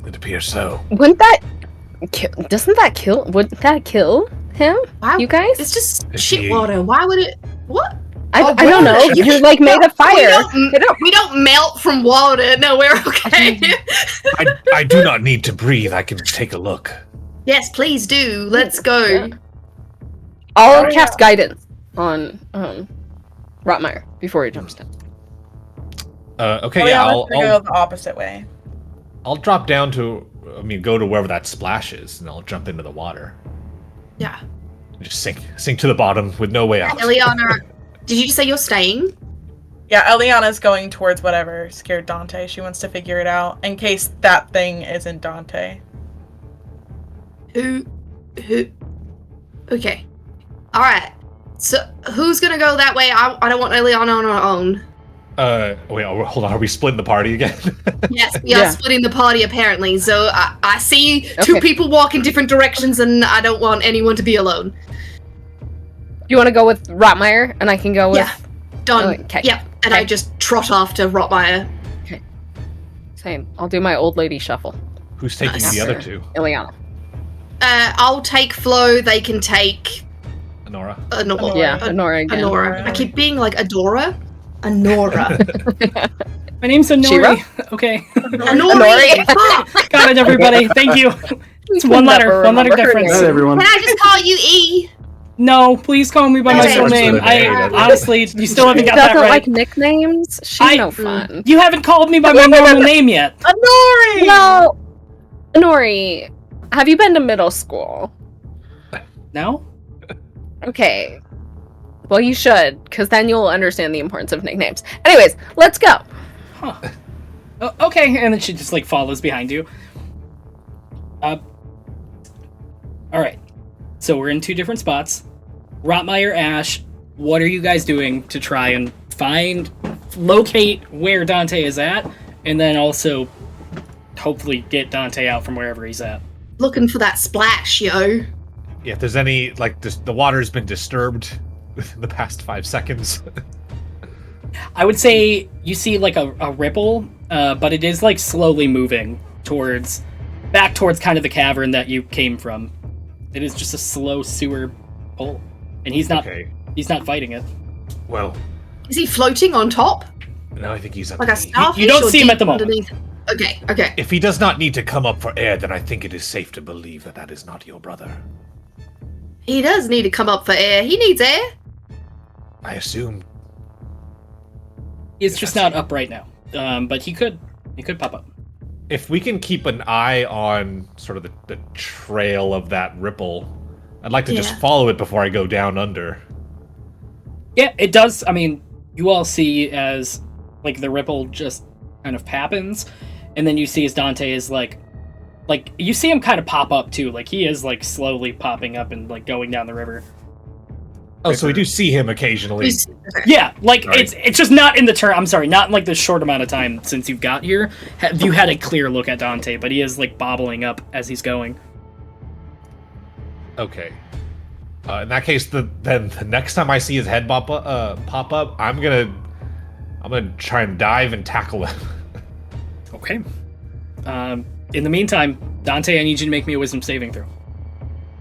It appears so. Wouldn't that doesn't that kill? Wouldn't that kill him? Wow, You guys? It's just Is shit he- water. Why would it? What? I don't know. You- You're like made of fire. We don't melt from water. No, we're okay. I do not need to breathe. I can take a look. Yes, please do. Let's go. Yeah. I'll cast guidance on Rotmeyer before he jumps down. Okay, Oh, yeah, let's go the opposite way. I'll drop down to, go to wherever that splash is, and I'll jump into the water. Yeah. Just sink to the bottom with no way out. Eliana, did you just say you're staying? Yeah, Eliana's going towards whatever scared Dante. She wants to figure it out in case that thing isn't Dante. Who? Okay. All right. So who's gonna go that way? I don't want Eliana on her own. Wait, hold on. Are we splitting the party again? Yes, we are Yeah. splitting the party apparently. So I see two Okay. people walk in different directions, and I don't want anyone to be alone. You want to go with Rotmeyer, and I can go with. Yeah. Done. Okay. Yep. And I Okay. just trot after Rotmeyer. Same. I'll do my old lady shuffle. Who's taking Nice. the other two? Ileana. I'll take Flo. They can take Honora? Honora. Yeah, Honora again. Honora. I keep being like Adora. Honora. My name's Shira? Honori. Okay. Honori. Fuck. Got it, everybody. Thank you. It's one letter difference. Not everyone. Can I just call you E? No, please call me by my Okay. full name. Honestly, you still haven't got that Doesn't right. like nicknames. She's no fun. You haven't called me by my normal name yet. Honori! No, Nori, have you been to middle school? No? Okay. Well, you should, because then you'll understand the importance of nicknames. Anyways, let's go. Huh. Okay, and then she just like follows behind you. Alright. So we're in two different spots. Rotmeyer, Ash, what are you guys doing to try and locate where Dante is at, and then also hopefully get Dante out from wherever he's at? Looking for that splash, yo. Yeah, if there's any, like, the water's been disturbed within the past 5 seconds. I would say you see like a ripple, but it is like slowly moving back towards kind of the cavern that you came from. It is just a slow sewer pull, and he's not fighting it. Well, Is he floating on top? no, I think he's Like a underneath. starfish? You don't or see him deep at the moment. underneath? Okay. If he does not need to come up for air, then I think it is safe to believe that that is not your brother. He does need to come up for air. He needs air. I assume. He's just not up right now, but he could pop up. If we can keep an eye on sort of the trail of that ripple, I'd like to just Yeah. follow it before I go down under. Yeah, it does. I mean, you all see as like the ripple just kind of happens, and then you see as Dante is like you see him kind of pop up too. Like he is like slowly popping up and like going down the river. Oh, so we do see him occasionally. Yeah, like Right. it's just not in the turn. I'm sorry, not in like the short amount of time since you've got here. Have you had a clear look at Dante? But he is like bobbling up as he's going. Okay. In that case, then the next time I see his head pop up, I'm gonna try and dive and tackle him. Okay. In the meantime, Dante, I need you to make me a wisdom saving throw.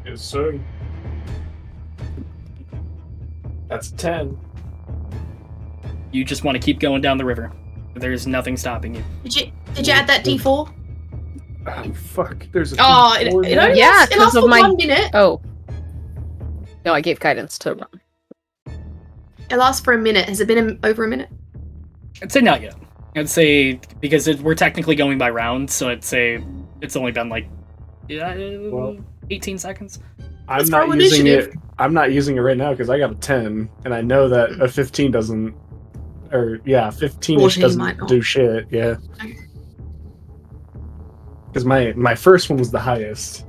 Yes, sir. That's 10. You just want to keep going down the river. There's nothing stopping you. Did you add that D4? Oh, fuck. There's a Oh, it D4 only there. Yeah, lasts, it 'cause lasts of for my- 1 minute. Oh. No, I gave guidance to Ron. It lasts for a minute. Has it been over a minute? I'd say not yet. I'd say because we're technically going by rounds, so I'd say it's only been like 18 seconds. I'm Let's not roll using initiative. it. I'm not using it right now because I got a 10, and I know that a 15 doesn't. Or yeah, 15-ish 14 might doesn't not. do shit. Yeah. Okay. Because my first one was the highest.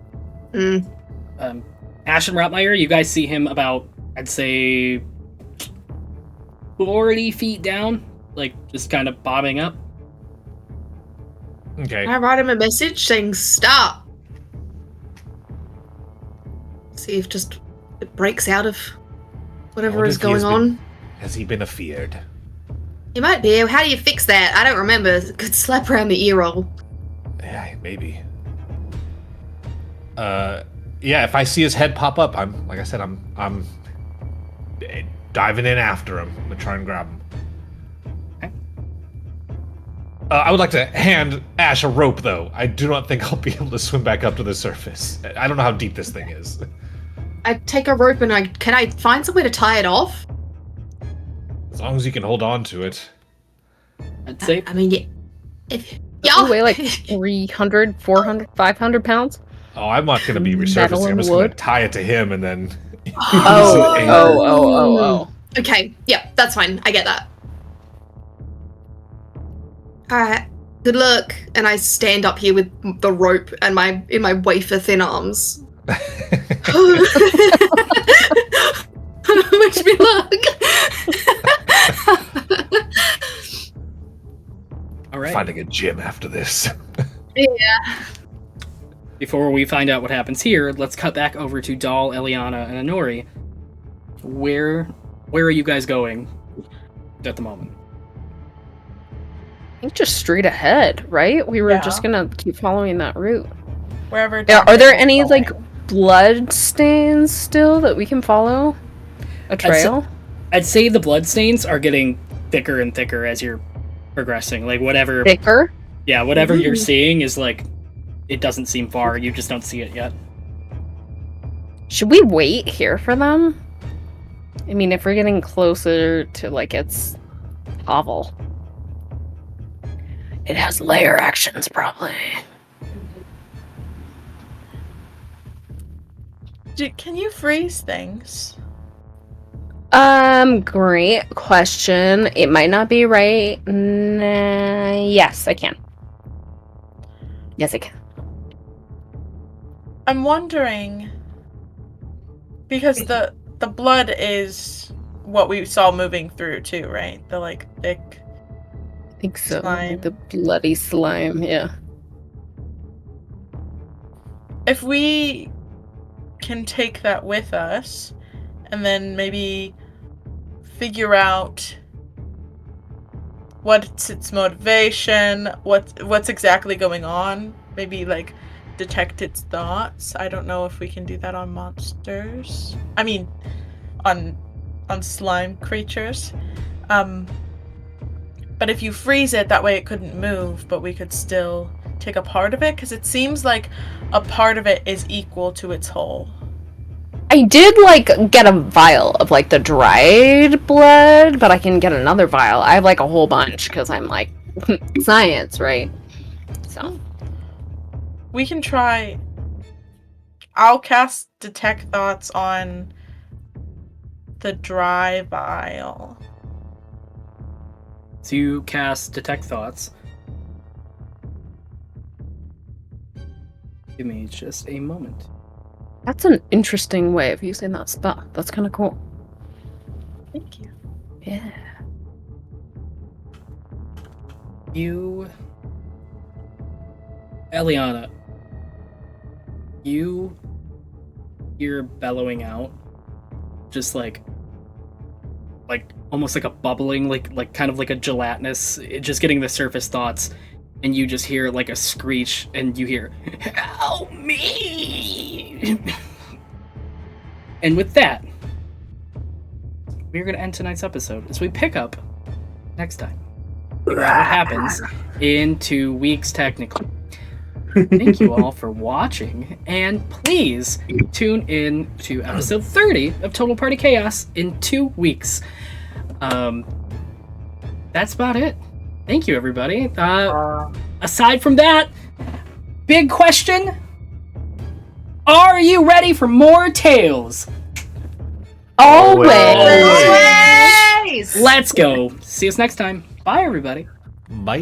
Ash and Rotmeyer, you guys see him about, I'd say, 40 feet down, like just kind of bobbing up. Okay. I write him a message saying stop. See if just it breaks out of whatever wonder is if he has going on. Has he been afeared? You might be. How do you fix that? I don't remember. Could slap around the ear roll. Yeah, maybe. Yeah, if I see his head pop up, I'm diving in after him. I'm gonna try and grab him. Okay. I would like to hand Ash a rope, though. I do not think I'll be able to swim back up to the surface. I don't know how deep this thing is. I take a rope and can I find somewhere to tie it off? As long as you can hold on to it. I'd say. I mean, yeah. If You weigh like 300, 400, 500 pounds? Oh, I'm not going to be Metal resurfacing. I'm and just going to wood? tie it to him and then. Oh. Okay, yeah, that's fine. I get that. Alright, good luck. And I stand up here with the rope and in my wafer thin arms. Wish me luck. All right. Finding a gym after this. Yeah. Before we find out what happens here, let's cut back over to Doll, Eliana, and Honori. Where are you guys going at the moment? I think just straight ahead, right? We were Yeah. just gonna keep following that route. Wherever. Yeah, are there Dante's any going. like blood stains still that we can follow? A trail? I'd say the bloodstains are getting thicker and thicker as you're progressing. Like whatever, Thicker? yeah, whatever you're seeing is like, it doesn't seem far. You just don't see it yet. Should we wait here for them? I mean, if we're getting closer to, like, its hovel. It has layer actions, probably. Can you freeze things? Great question. It might not be right. Yes, I can. Yes, I can. I'm wondering, because the blood is what we saw moving through too, right? The like thick. I think so. Slime. The bloody slime, yeah. If we can take that with us, and then maybe figure out what's its motivation, what's exactly going on, maybe like detect its thoughts. I don't know if we can do that on monsters. I mean, on slime creatures. But if you freeze it, that way it couldn't move, but we could still take a part of it, because it seems like a part of it is equal to its whole. I did, like, get a vial of, like, the dried blood, but I can get another vial. I have, like, a whole bunch, because I'm, like, science, right? So. We can try... I'll cast Detect Thoughts on the dry vial. So you cast Detect Thoughts. Give me just a moment. That's an interesting way of using that spell. That's kind of cool. Thank you. Yeah. You... Eliana, you hear bellowing out, just like almost like a bubbling, like kind of like a gelatinous, just getting the surface thoughts, and you just hear like a screech, and you hear, "Help me!" And with that, we're gonna end tonight's episode as we pick up next time. Figure out what happens in 2 weeks, technically. Thank you all for watching, and please tune in to episode 30 of Total Party Chaos in 2 weeks. That's about it. Thank you, everybody. Aside from that, big question: are you ready for more tales? Always. Always! Let's go. See us next time. Bye, everybody. Bye.